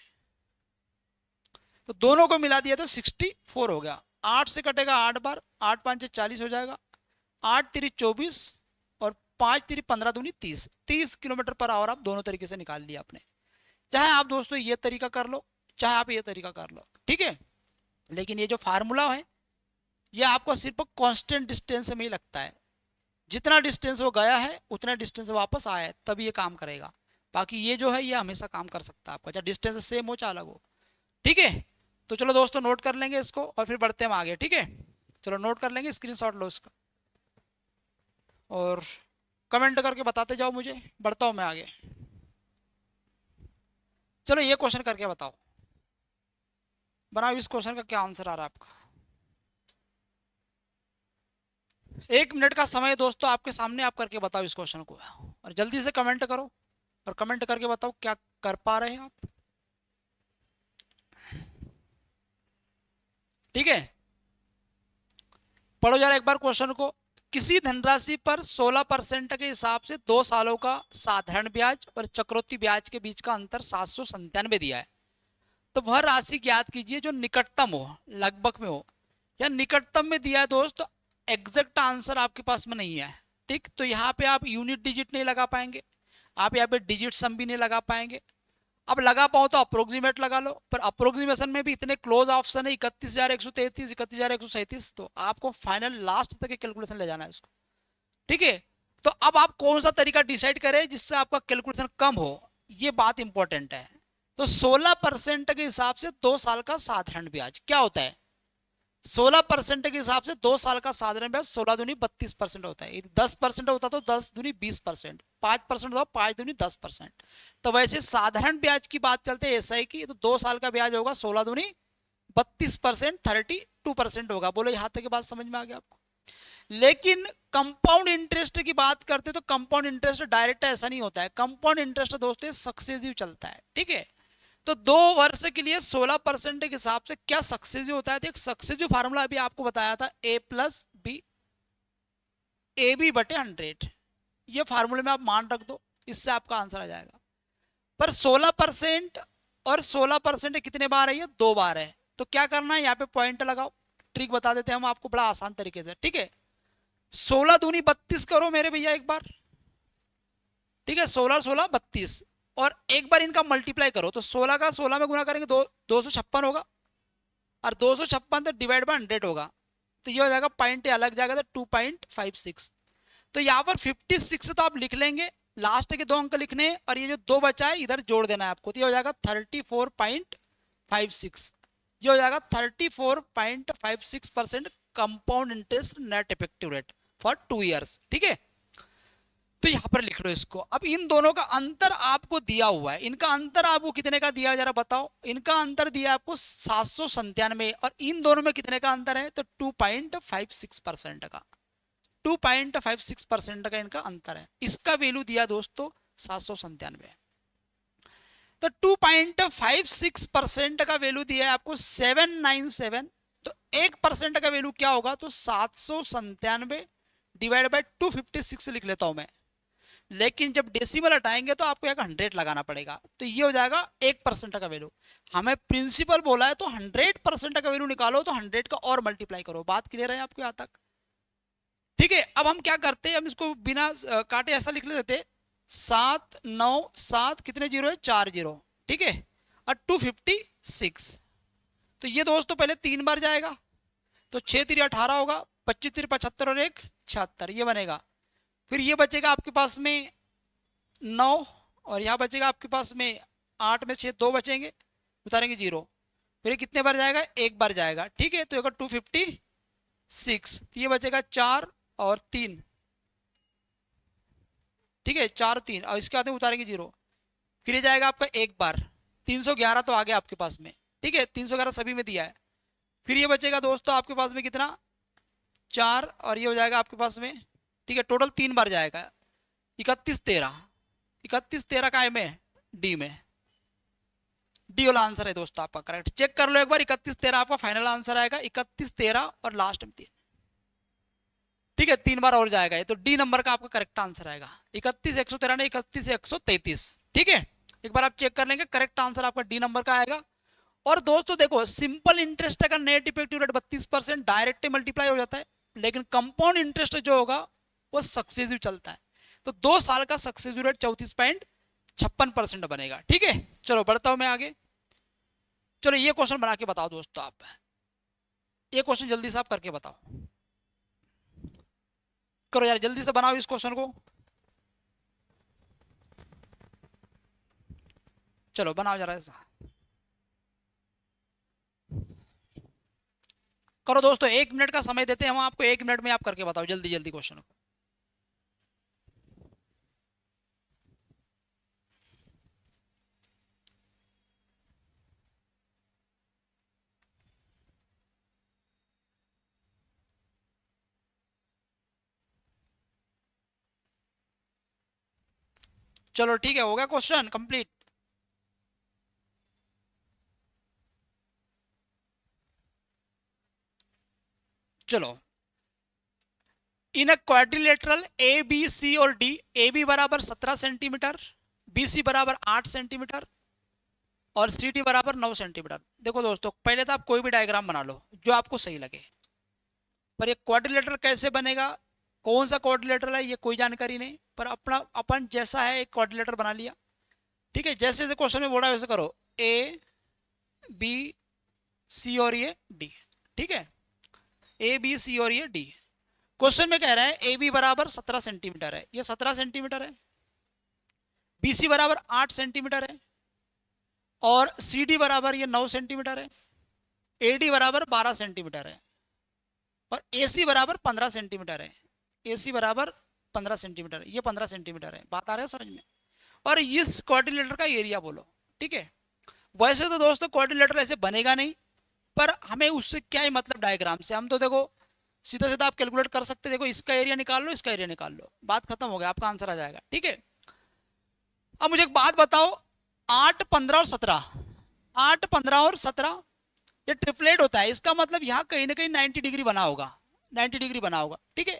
Speaker 1: तो दोनों को मिला दिया तो 64 हो गया। 8 से कटेगा 8 बार, 8 5 40 हो जाएगा, 8 3 24 और 5 3 15 दूनी 30, 30 किलोमीटर पर आवर आप दोनों तरीके से निकाल लिया आपने। चाहे आप दोस्तों ये तरीका कर लो, चाहे आप ये तरीका कर लो, ठीक है। लेकिन ये जो फार्मूला है ये आपको सिर्फ कांस्टेंट डिस्टेंस में ही लगता है, जितना डिस्टेंस वो गया है उतना डिस्टेंस वापस आया है तब ये काम करेगा। बाकी ये जो है ये हमेशा काम कर सकता है आपका, चाहे डिस्टेंस सेम हो चाहे अलग हो, ठीक है। तो चलो दोस्तों नोट कर लेंगे इसको और फिर बढ़ते हम आगे, ठीक है। चलो नोट कर लेंगे, स्क्रीनशॉट लो इसका और कमेंट करके बताते जाओ मुझे, बढ़ता हूं मैं आगे। चलो ये क्वेश्चन करके बताओ, बनाओ इस क्वेश्चन का क्या आंसर आ रहा है आपका। 1 मिनट का समय दोस्तों आपके सामने, आप करके बताओ इस क्वेश्चन को, और जल्दी से कमेंट करो और कमेंट करके बताओ क्या कर पा रहे हैं आप, ठीक है। पढ़ो जरा एक बार क्वेश्चन को। किसी धनराशि पर 16% के हिसाब से 2 सालों का साधारण ब्याज और चक्रवृद्धि ब्याज के बीच का अंतर 797 दिया है, तो वह राशि ज्ञात कीजिए जो निकटतम हो, लगभग में हो, या निकटतम में दिया है दोस्त, एग्जैक्ट आंसर आपके पास में नहीं है, ठीक। तो यहाँ पे आप यूनिट डिजिट नहीं लगा पाएंगे, आप यहाँ पे डिजिट सम भी नहीं लगा पाएंगे। अब लगा पाओ तो अप्रोक्सीमेट लगा लो, पर अप्रोक्सीमेशन में भी इतने क्लोज ऑप्शन है 31,133, 31,137, तो आपको फाइनल लास्ट तक कैलकुलेशन ले जाना है इसको, ठीक है। तो अब आप कौन सा तरीका डिसाइड करें जिससे आपका कैलकुलेशन कम हो, ये बात इंपॉर्टेंट है। तो 16% के हिसाब से 2 साल का साधारण ब्याज क्या होता है? 16% के हिसाब से 2 साल का साधारण ब्याज 16 दूनी 32% होता है। 10% होता तो 10 दूनी 20%, 5% होता 5 दूनी 10%। तो वैसे साधारण ब्याज की बात करते हैं ऐसा है कि तो 2 साल का ब्याज होगा 16 दूनी 32%, 32% होगा। बोलो यहां तक की बात समझ में आ गया आपको? लेकिन कंपाउंड इंटरेस्ट की बात करते तो कंपाउंड इंटरेस्ट डायरेक्ट ऐसा नहीं होता है। कंपाउंड इंटरेस्ट दोस्तों सक्सेसिव चलता है, ठीक है। तो 2 वर्ष के लिए 16% के हिसाब से क्या सक्सेसिव होता है? तो एक सक्सेसिव फार्मूला अभी आपको बताया था, ए प्लस बी, ए बी बटे 100। ये फार्मूले में आप मान रख दो, इससे आपका आंसर आ जाएगा। पर 16% और 16% कितने बार है? ये 2 बार है। तो क्या करना है, यहाँ पे पॉइंट लगाओ। ट्रिक बता देते हैं हम आपको बड़ा आसान तरीके से, ठीक है। 16 दूनी 32 करो मेरे भैया एक बार, ठीक है। 16 16 32 और एक बार इनका मल्टीप्लाई करो तो 16 का 16 में गुना करेंगे 256 होगा, और 256 तो डिवाइड बाय 100 होगा। तो ये हो जाएगा, पॉइंट अलग जाएगा तो 2.56। तो यहाँ पर 56 तो आप लिख लेंगे, लास्ट के 2 अंक लिखने हैं, और ये जो 2 बचा है इधर जोड़ देना है आपको। तो ये हो जाएगा 34.56। ये हो जाएगा 34.56% compound interest net effective rate for 2 years, ठीक है। तो यहां पर लिख लो इसको। अब इन दोनों का अंतर आपको दिया हुआ है, इनका अंतर आपको कितने का दिया है जरा बताओ? इनका अंतर दिया है आपको 797, और इन दोनों में कितने का अंतर है? तो 2.56% का, 2.56% का इनका अंतर है। इसका वैल्यू दिया दोस्तों 797। तो 2.56% का वैल्यू दिया है आपको 797। तो 1% का वैल्यू क्या होगा? तो 797 डिवाइड बाय 256 लिख लेता हूं मैं। लेकिन जब डेसिमल हटाएंगे तो आपको एक 100 लगाना पड़ेगा। तो ये हो जाएगा 1% का वैल्यू। हमें प्रिंसिपल बोला है तो 100% का वैल्यू निकालो, तो 100 का और मल्टीप्लाई करो। बात क्लियर है आपको यहां तक? ठीक है। अब हम क्या करते हैं, हम इसको बिना काटे ऐसा लिख लेते, 797 कितने जीरो है? 4 जीरो, ठीक है। और 256, तो ये दोस्तों पहले 3 बार जाएगा, तो 6 3 18 होगा, 25 3 75 और 1 76, ये बनेगा। फिर ये बचेगा आपके पास में 9, और यहाँ बचेगा आपके पास में 8 में 6 2 बचेंगे, उतारेंगे 0। फिर ये कितने बार जाएगा? 1 बार जाएगा, ठीक है। तो 256, तो ये बचेगा 4 और 3, ठीक है, 4 3, और इसके बाद में उतारेंगे 0। फिर ये जाएगा आपका 1 बार, 311 तो आ गया आपके पास में, ठीक है। 311 सभी में दिया है। फिर ये बचेगा दोस्तों आपके पास में कितना? 4, और ये हो जाएगा आपके पास में, ठीक है। टोटल 3 बार जाएगा, 31 13, 31 13 का में डी में, डी वाला आंसर है दोस्तों आपका करेक्ट। चेक कर लो एक बार, 31 13 आपका फाइनल आंसर आएगा, 31 13 और लास्ट में 3, ठीक है। 3 बार और जाएगा ये, तो डी नंबर का आपका करेक्ट आंसर आएगा। 31 113 नहीं, 31 133, ठीक है। एक बार आप चेक कर लेंगे, करेक्ट आंसर आपका डी नंबर का आएगा। और दोस्तों देखो, सिंपल इंटरेस्ट का net effective rate 32% direct multiply हो जाता है, लेकिन कंपाउंड इंटरेस्ट जो होगा वो सक्सेसिव चलता है। तो 2 साल का सक्सेसिव रेट 34.56% बनेगा, ठीक है। चलो बढ़ता हूं मैं आगे। चलो ये क्वेश्चन बना के बताओ दोस्तों आप, ये क्वेश्चन जल्दी से आप करके बताओ। करो यार जल्दी से बनाओ इस क्वेश्चन को, चलो बनाओ जरा ऐसा करो दोस्तों। 1 मिनट का समय देते हैं हम आपको, 1 मिनट में आप करके बताओ जल्दी जल्दी क्वेश्चन को। चलो ठीक है, हो गया क्वेश्चन कंप्लीट। चलो, इन अ क्वाड्रिलेटरल ए बी सी और डी, ए बी बराबर 17 सेंटीमीटर, बी सी बराबर 8 सेंटीमीटर और सी डी बराबर 9 सेंटीमीटर। देखो दोस्तों, पहले तो आप कोई भी डायग्राम बना लो जो आपको सही लगे, पर ये क्वाड्रिलेटरल कैसे बनेगा, कौन सा क्वाड्रिलेटरल है ये कोई जानकारी नहीं, पर अपना अपन जैसा है एक क्वाड्रिलेटरल बना लिया, ठीक है। जैसे जैसे क्वेश्चन में बोला वैसे करो, ए बी सी और ये डी, ठीक है। ए बी सी और ये डी। क्वेश्चन में कह रहा है ए बी बराबर 17 सेंटीमीटर है, ये 17 सेंटीमीटर है। BC बराबर 8 सेंटीमीटर है और CD बराबर ये 9 सेंटीमीटर है, AD बराबर 12 सेंटीमीटर है और AC बराबर 15 सेंटीमीटर है। AC बराबर 15 सेंटीमीटर है, ये 15 सेंटीमीटर है। बात आ रहा है समझ में? और इस क्वाड्रिलेटरल का एरिया बोलो, ठीक है। वैसे तो दोस्तों क्वाड्रिलेटरल ऐसे बनेगा नहीं, पर हमें उससे क्या ही मतलब डायग्राम से, हम तो देखो सीधा सीधा आप कैलकुलेट कर सकते, देखो इसका एरिया निकाल लो, इसका एरिया निकाल लो, बात खत्म हो गया, आपका आंसर आ जाएगा, ठीक है। अब मुझे एक बात बताओ, 8, 15 और 17, 8, 15 और 17 ये ट्रिपलेट होता है, इसका मतलब यहाँ कहीं ना कहीं 90 डिग्री बना होगा, 90 डिग्री बना होगा, ठीक है।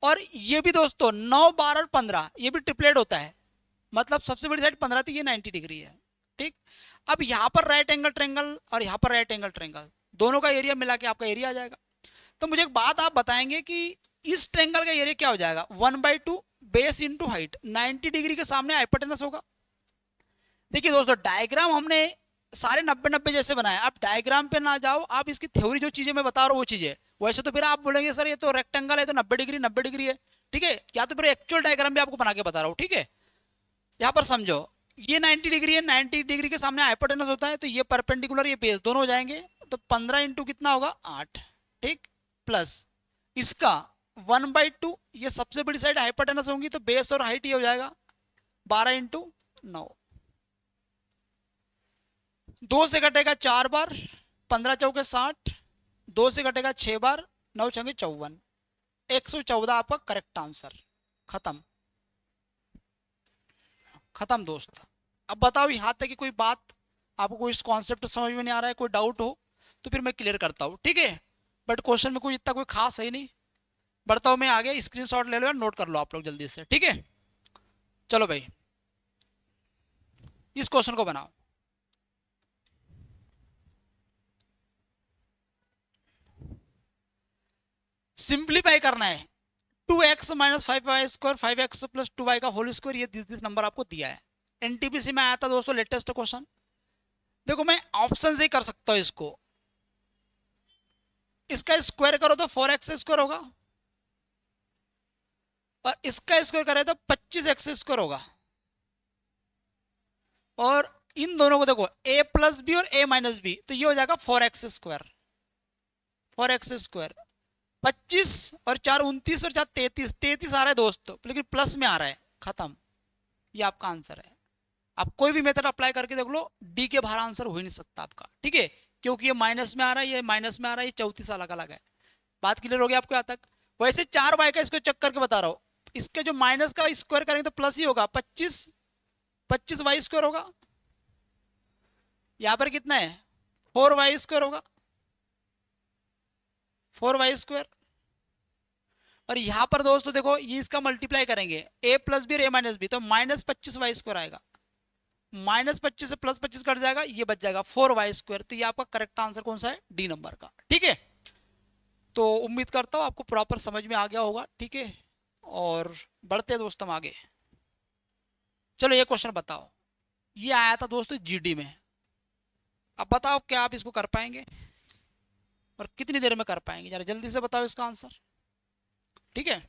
Speaker 1: और ये भी दोस्तों 9, 12 और 15 ये भी ट्रिपलेट होता है, मतलब सबसे बड़ी साइड 15 थी, ये 90 डिग्री है, ठीक। अब यहाँ पर राइट एंगल ट्रायंगल और यहाँ पर राइट एंगल ट्रायंगल, दोनों का एरिया मिला के आपका एरिया आ जाएगा। तो मुझे एक बात आप बताएंगे कि इस ट्रायंगल का एरिया क्या हो जाएगा, 1/2 बेस इंटू हाइट, 90 डिग्री के सामने हाइपोटेनस होगा। देखिए दोस्तों डायग्राम हमने सारे 90-90 जैसे बनाए, आप डायग्राम पे ना जाओ, आप इसकी थ्योरी जो चीजें मैं बता रहा हूँ वो चीजें, वैसे तो फिर आप बोलेंगे सर ये तो रेक्टेंगल है तो 90 डिग्री 90 डिग्री है, ठीक है, या तो फिर एक्चुअल डायग्राम भी आपको बना के बता रहा हूँ, ठीक है। यहाँ पर समझो ये 90 डिग्री है, 90 डिग्री के सामने हाइपोटेनस होता है, तो ये परपेंडिकुलर ये बेस दोनों हो जाएंगे, तो 15 इंटू कितना होगा 8, ठीक, प्लस इसका 1/2, ये सबसे बड़ी साइड हाइपोटेनस होंगी तो बेस और हाइट ये हो जाएगा 12 इंटू 9, 2 से कटेगा 4 बार, 15 चौके 60, 2 से कटेगा 6 बार, 9 छंगे 54, 114 आपका करेक्ट आंसर। खत्म, खत्म दोस्त। अब बताओ यहाँ तक कि कोई बात आपको कोई इस कॉन्सेप्ट समझ में नहीं आ रहा है, कोई डाउट हो तो फिर मैं क्लियर करता हूँ, ठीक है। बट क्वेश्चन में कोई इतना कोई खास है नहीं। बढ़ता हूँ मैं आगे, स्क्रीनशॉट ले लो या नोट कर लो आप लोग जल्दी से, ठीक है। चलो भाई इस क्वेश्चन को बनाओ। सिंप्लीफाई करना है, 2x minus 5y square 5x plus 2y का होल स्क्वायर, ये दिस नंबर आपको दिया है, एनटीपीसी में आया था दोस्तों लेटेस्ट क्वेश्चन। देखो मैं ऑप्शन से ही कर सकता हूं इसको, इसका स्क्वायर करो तो 4x स्क्वायर होगा और इसका स्क्वायर करे तो 25x स्क्वायर होगा, और इन दोनों को देखो a प्लस बी और a माइनस बी, तो ये हो जाएगा 4x स्क्वायर, 4x स्क्वायर, 25 और 4 29 और 4 33, 33 आ रहा है दोस्तों, लेकिन प्लस में आ रहा है, खत्म, ये आपका आंसर है। आप कोई भी मेथड अप्लाई करके देख लो, डी के बाहर आंसर हो ही नहीं सकता आपका, ठीक है, क्योंकि ये माइनस में आ रहा है, ये माइनस में आ रहा है, ये 34 अलग अलग है। बात क्लियर हो गई आपको यहाँ तक? वैसे 4y का इसको चेक करके बता रहा हूँ, इसके जो माइनस का स्क्वायर करेंगे तो प्लस ही होगा, 25y स्क्वायर होगा, यहाँ पर कितना है 4y स्क्वायर होगा, 4y स्क्वायर, और यहां पर दोस्तों देखो ये इसका मल्टीप्लाई करेंगे a प्लस बी और a माइनस बी, तो माइनस 25y स्क्वायर आएगा, माइनस 25 से प्लस 25 कट जाएगा, ये बच जाएगा 4y स्क्वायर। तो ये आपका करेक्ट आंसर कौन सा है, डी नंबर का, ठीक है। तो उम्मीद करता हूं आपको प्रॉपर समझ में आ गया होगा, ठीक है। और बढ़ते हैं दोस्तों आगे। चलो ये क्वेश्चन बताओ, ये आया था दोस्तों जीडी में, अब बताओ क्या आप इसको कर पाएंगे और कितनी देर में कर पाएंगे, जरा जल्दी से बताओ इसका आंसर, ठीक है।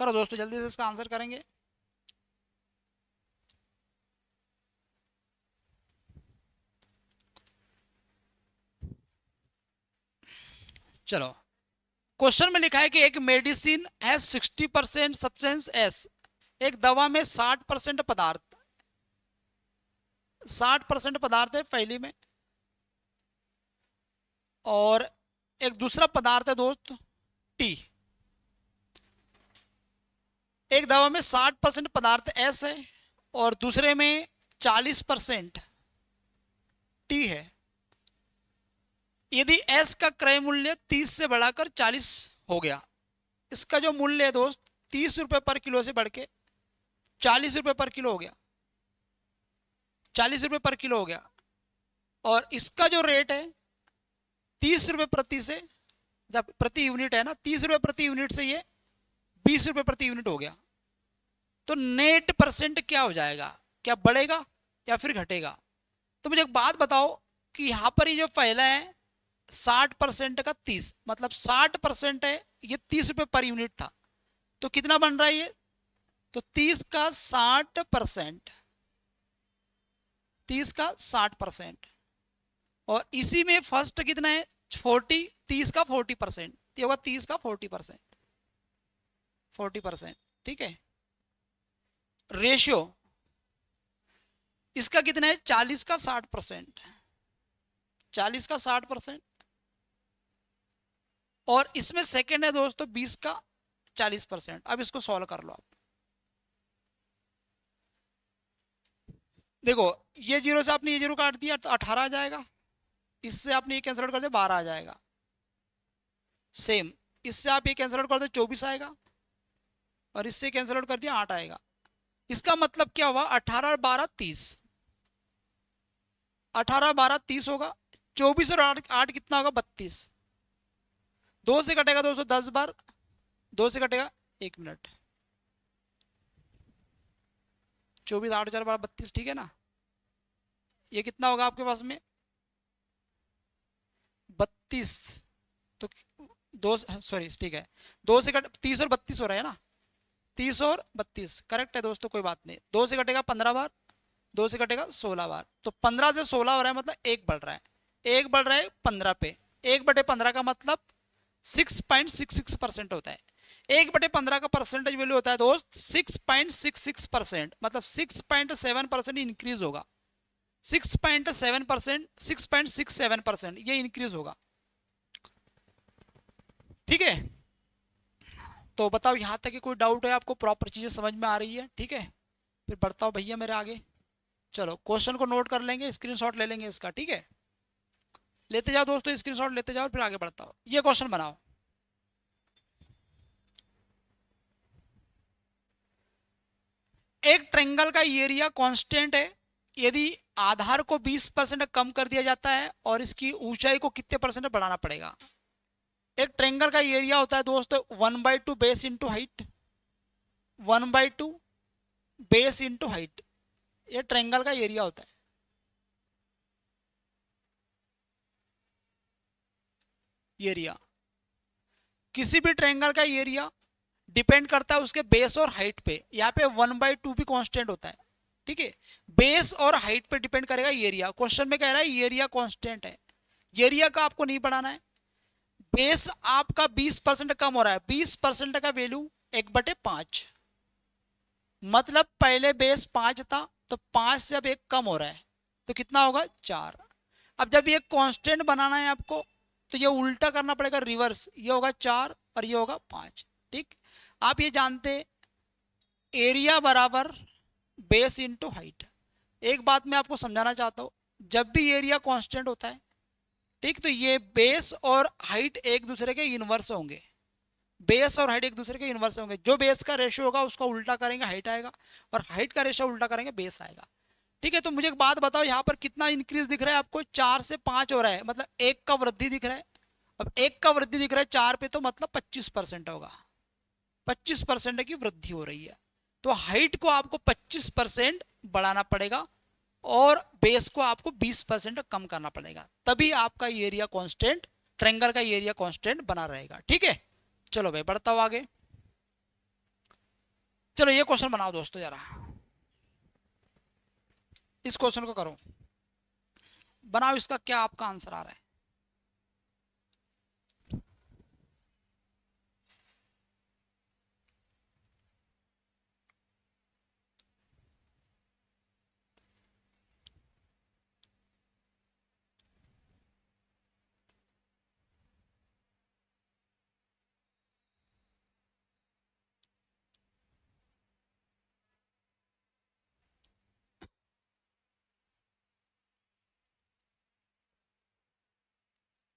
Speaker 1: करो दोस्तों जल्दी से इसका आंसर करेंगे। चलो क्वेश्चन में लिखा है कि एक मेडिसिन हैज 60% सब्सटेंस एस, एक दवा में 60% पदार्थ, 60% पदार्थ है पहली में, और एक दूसरा पदार्थ है दोस्त टी। एक दवा में 60% पदार्थ एस है और दूसरे में 40% टी है। यदि एस का क्रय मूल्य 30 से बढ़ाकर 40 हो गया, इसका जो मूल्य है दोस्त 30 रुपए पर किलो से बढ़ के 40 रुपए पर किलो हो गया, 40 रुपए पर किलो हो गया, और इसका जो रेट है 30 रुपए प्रति से, जब प्रति यूनिट है ना, 30 रुपए प्रति यूनिट से ये 20 रुपए प्रति यूनिट हो गया, तो नेट परसेंट क्या हो जाएगा, क्या बढ़ेगा या फिर घटेगा? तो मुझे एक बात बताओ कि यहां पर ये जो पहला है 60% का 30, मतलब 60% है, ये 30 रुपए पर यूनिट था, तो कितना बन रहा है ये, तो 30 का 60%, 30 का 60%, और इसी में फर्स्ट कितना है 40, 30 का 40%, ये होगा 30 का 40%, 40%, ठीक है। रेशियो इसका कितना है 40 का 60%, 40 का 60%, और इसमें सेकंड है दोस्तों 20 का 40%। अब इसको सॉल्व कर लो आप। देखो ये जीरो से आपने ये जीरो काट दिया तो 18 आ जाएगा, इससे आपने ये कैंसिल आउट कर दिया 12 आ जाएगा, सेम इससे आप ये कैंसिल आउट कर दो 24 आएगा, और इससे कैंसिल आउट कर दिया 8 आएगा। इसका मतलब क्या हुआ 18 और 12 30, 18 12 30 होगा, 24 और 8 कितना होगा 32, 2 से कटेगा दोस्तों 10 बार, 2 से कटेगा 1 मिनट, 24 8 4 12 32, ठीक है ना। ये कितना होगा आपके पास में 32, तो 2 सॉरी ठीक है 2 से कट 30 और 32 हो रहा है ना, 30 और 32 करेक्ट है दोस्तों, कोई बात नहीं। 2 से कटेगा 15 बार, 2 से कटेगा 16 बार, तो 15 से 16 हो रहा है मतलब 1 बढ़ रहा है, 1 बढ़ रहा है 15 पे, 1/15 का मतलब 6.66% होता है। 1/15 का परसेंटेज वैल्यू होता है दोस्त 6.66%, मतलब 6.7% इंक्रीज होगा, 6.7%, 6.67% ये इंक्रीज होगा, ठीक है। तो बताओ यहां तक कि कोई डाउट है आपको, प्रॉपर चीजें समझ में आ रही है, ठीक है। फिर बढ़ता हूं भैया मेरे आगे। चलो क्वेश्चन को नोट कर लेंगे, स्क्रीनशॉट ले लेंगे इसका, ठीक है। लेते जाओ दोस्तों स्क्रीनशॉट लेते जाओ, फिर आगे बढ़ता हूं। ये क्वेश्चन बनाओ, एक ट्रेंगल का एरिया कांस्टेंट है, यदि आधार को 20% कम कर दिया जाता है और इसकी ऊंचाई को कितने परसेंट बढ़ाना पड़ेगा। एक ट्रेंगल का एरिया होता है दोस्तों 1/2 base into height, 1/2 base into height, ये ट्रेंगल का एरिया होता है। एरिया किसी भी ट्रेंगल का एरिया डिपेंड करता है उसके बेस और हाइट पे, यहाँ पे 1/2 भी कांस्टेंट होता है, ठीक है। बेस और हाइट पे डिपेंड करेगा एरिया। क्वेश्चन में कह रहा है एरिया कांस्टेंट है, एरिया का आपको नहीं बढ़ाना है। बेस आपका 20% कम हो रहा है, 20% का वैल्यू 1/5, मतलब पहले बेस 5 था तो 5 से अब 1 कम हो रहा है, तो कितना होगा 4। अब जब ये कांस्टेंट बनाना है आपको तो ये उल्टा करना पड़ेगा, रिवर्स, ये होगा 4 और ये होगा 5, ठीक। आप ये जानते एरिया बराबर बेस इंटू हाइट। एक बात मैं आपको समझाना चाहता हूं, जब भी एरिया कांस्टेंट होता है, ठीक, तो ये बेस और हाइट एक दूसरे के इनवर्स होंगे, बेस और हाइट एक दूसरे के इनवर्स होंगे। जो बेस का रेशियो होगा उसका उल्टा करेंगे हाइट आएगा, और हाइट का रेशियो उल्टा करेंगे बेस आएगा, ठीक है। तो मुझे एक बात बताओ, यहाँ पर कितना इंक्रीज दिख रहा है आपको, 4 से 5 हो रहा है, मतलब 1 का वृद्धि दिख रहा है। अब 1 का वृद्धि दिख रहा है 4 पे, तो मतलब 25% होगा, 25% की वृद्धि हो रही है। तो हाइट को आपको 25% बढ़ाना पड़ेगा और बेस को आपको 20% कम करना पड़ेगा, तभी आपका एरिया कांस्टेंट, ट्रेंगल का एरिया कांस्टेंट बना रहेगा, ठीक है। चलो भाई बढ़ता हूं आगे। चलो ये क्वेश्चन बनाओ दोस्तों जरा, इस क्वेश्चन को करो, बनाओ, इसका क्या आपका आंसर आ रहा है।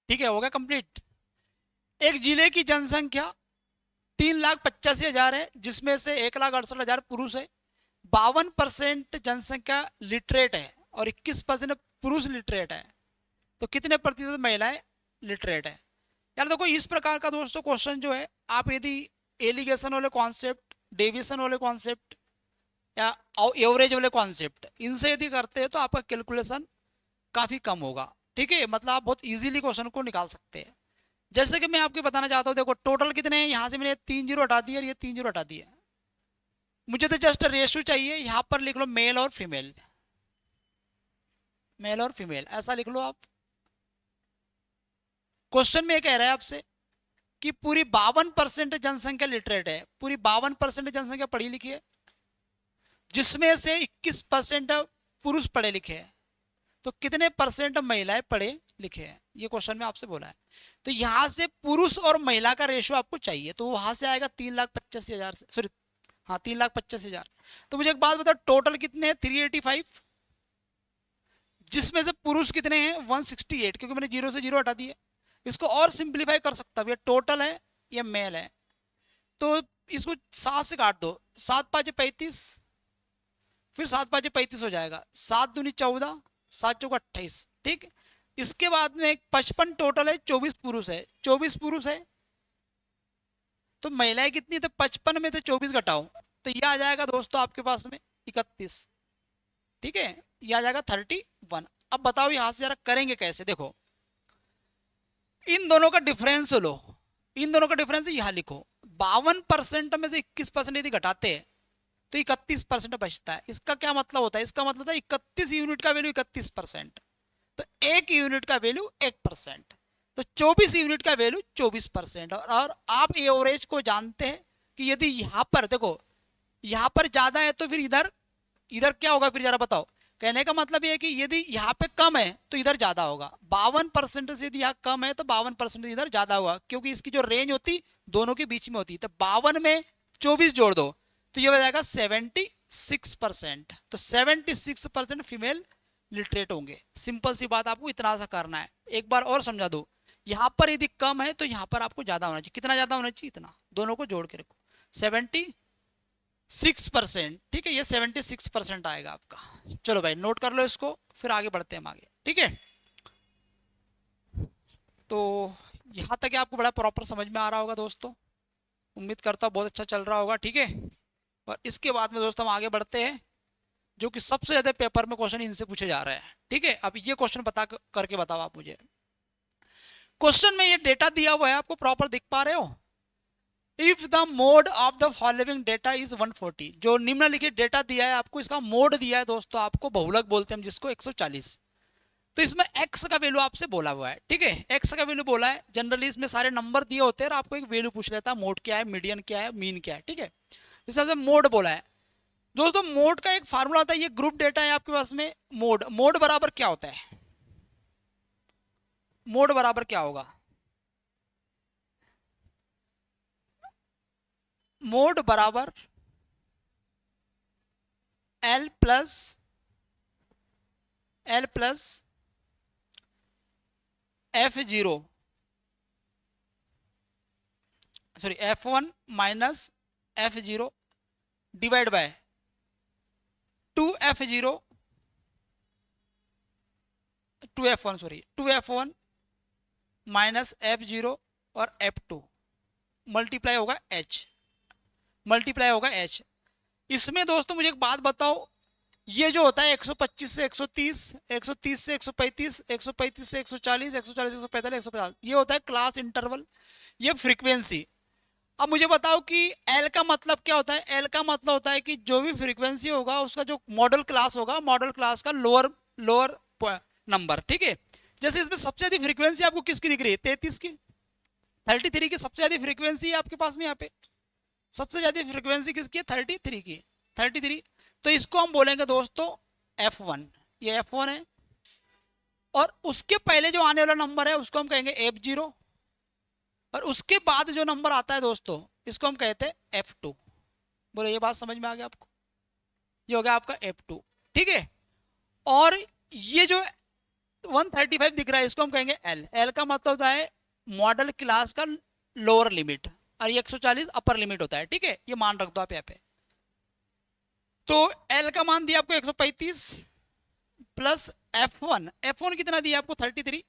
Speaker 1: ठीक है, हो गया कंप्लीट। एक जिले की जनसंख्या 3,85,000 है, जिसमें से 1,68,000 पुरुष है, 52% जनसंख्या लिटरेट है और 21% पुरुष लिटरेट है, तो कितने प्रतिशत महिलाएं लिटरेट है। यार देखो इस प्रकार का दोस्तों क्वेश्चन जो है, आप यदि एलिगेशन वाले कॉन्सेप्ट, डेविएशन वाले कॉन्सेप्ट या एवरेज वाले कॉन्सेप्ट, इनसे यदि करते हैं तो आपका कैलकुलेशन काफी कम होगा, ठीक है। मतलब आप बहुत इजीली क्वेश्चन को निकाल सकते हैं। जैसे कि मैं आपको बताना चाहता हूँ, देखो टोटल कितने हैं, यहाँ से मैंने 3 जीरो हटा दिए और ये 3 जीरो हटा दिए, मुझे तो जस्ट रेशियो चाहिए, यहां पर लिख लो मेल और फीमेल, मेल और फीमेल ऐसा लिख लो आप। क्वेश्चन में ये कह रहा है आपसे कि पूरी 52% जनसंख्या लिटरेट है, पूरी 52% जनसंख्या पढ़ी लिखी है, जिसमें से 21% पुरुष पढ़े लिखे हैं, तो कितने परसेंट महिलाएं पढ़े लिखे हैं, ये क्वेश्चन में आपसे बोला है। तो यहां से पुरुष और महिला का रेशियो आपको चाहिए, तो वहां से आएगा 3,85,000 से, सॉरी हाँ 3,85,000। तो मुझे एक बात बताओ, टोटल कितने हैं? 385, जिसमें से पुरुष कितने हैं? 168, क्योंकि मैंने जीरो से जीरो हटा दिए। इसको और सिंप्लीफाई कर सकता हूं, ये टोटल है, ये मेल है, तो इसको 7 से काट दो, 7 5 35, फिर 7 5 35 हो जाएगा, 7 दूनी 14, 7 चौका 28, ठीक। इसके बाद में 55 टोटल है, 24 पुरुष है, 24 पुरुष है, तो महिलाएं कितनी? तो 55 में से 24 घटाओ, तो ये आ जाएगा दोस्तों आपके पास में 31, ठीक है, ये आ जाएगा 31। अब बताओ यहां से जरा करेंगे कैसे, देखो इन दोनों का डिफरेंस लो, इन दोनों का डिफरेंस यहां लिखो, 52% में से 21% यदि घटाते हैं तो 31% बचता है। इसका क्या मतलब होता है? इसका मतलब होता है 31 यूनिट का वैल्यू 31%, तो 1 यूनिट का वैल्यू 1%, तो 24 यूनिट का वैल्यू 24%। और आप एवरेज को जानते हैं कि यदि यहां पर देखो, यहां पर ज्यादा है तो फिर इधर इधर क्या होगा, फिर जरा बताओ। कहने का मतलब ये है कि यदि यहाँ पे कम है तो इधर ज्यादा होगा, 52% से यदि यहाँ कम है तो 52% इधर ज्यादा होगा, क्योंकि इसकी जो रेंज होती दोनों के बीच में होती। तो 52 में 24 जोड़ दो तो ये हो जाएगा 76%, तो 76% फीमेल लिटरेट होंगे। सिंपल सी बात, आपको इतना सा करना है। एक बार और समझा दो, यहाँ पर यदि कम है तो यहाँ पर आपको ज्यादा होना चाहिए। कितना ज्यादा होना चाहिए? इतना, दोनों को जोड़ के रखो, 76%, ठीक है, ये 76% आएगा आपका। चलो भाई नोट कर लो इसको, फिर आगे बढ़ते हैं हम आगे, ठीक है। तो यहां तक आपको बड़ा प्रॉपर समझ में आ रहा होगा दोस्तों, उम्मीद करता हूँ बहुत अच्छा चल रहा होगा, ठीक है। और इसके बाद में दोस्तों हम आगे बढ़ते हैं, जो कि सबसे ज्यादा पेपर में क्वेश्चन इनसे पूछे जा रहे हैं, ठीक है। अब ये क्वेश्चन बता करके बताओ आप मुझे। क्वेश्चन में ये डेटा दिया हुआ है, आपको प्रॉपर दिख पा रहे हो? If the mode of the following data is 140, जो निम्नलिखित डेटा दिया है आपको, इसका मोड दिया है दोस्तों आपको, बहुलक बोलते हैं हम जिसको, 140। तो इसमें x का वैल्यू आपसे बोला हुआ है, ठीक है, x का वैल्यू बोला है। जनरली इसमें सारे नंबर दिए होते हैं और आपको एक वैल्यू पूछ लेता है, मोड क्या है, मीडियन क्या है, मीन क्या है, ठीक है। इसमें से मोड बोला है दोस्तों। मोड का एक फार्मूला होता है, ये ग्रुप डेटा है आपके पास में। मोड बराबर क्या होता है? मोड बराबर क्या होगा? मोड बराबर L plus F0, sorry F1 minus F0 divide by 2F0, 2F1 sorry 2F1 minus F0 और F2 मल्टीप्लाई होगा H, मल्टीप्लाई होगा H। इसमें दोस्तों मुझे एक बात बताओ, ये जो होता है 125 से 130, 130 से 135, 135 से 140, 140 से 145, 150, ये होता है क्लास इंटरवल, ये फ्रीक्वेंसी। अब मुझे बताओ कि एल का मतलब क्या होता है? एल का मतलब होता है कि जो भी फ्रीक्वेंसी होगा उसका जो मॉडल क्लास होगा, मॉडल क्लास का लोअर नंबर, ठीक है। जैसे इसमें सबसे ज्यादा फ्रीक्वेंसी आपको किसकी दिख रही है? 33 की, 33 की सबसे ज्यादा फ्रीक्वेंसी है आपके पास में। यहाँ पे सबसे ज्यादा फ्रीक्वेंसी किसकी है? 33 की, 33। तो इसको हम बोलेंगे दोस्तों F1, ये F1 है। और उसके पहले जो आने वाला नंबर है उसको हम कहेंगे F0, और उसके बाद जो नंबर आता है दोस्तों इसको हम कहते हैं F2। बोलो ये बात समझ में आ गया आपको? ये हो गया आपका F2, ठीक है। और ये जो 135 दिख रहा है इसको हम कहेंगे L। L का मतलब होता है मॉडल क्लास का लोअर लिमिट, और ये 140 अपर लिमिट होता है, ठीक है। ये मान रख दो आप यहाँ पे। तो L का मान दिया आपको 135 प्लस F1, F1 कितना दिया आपको? 33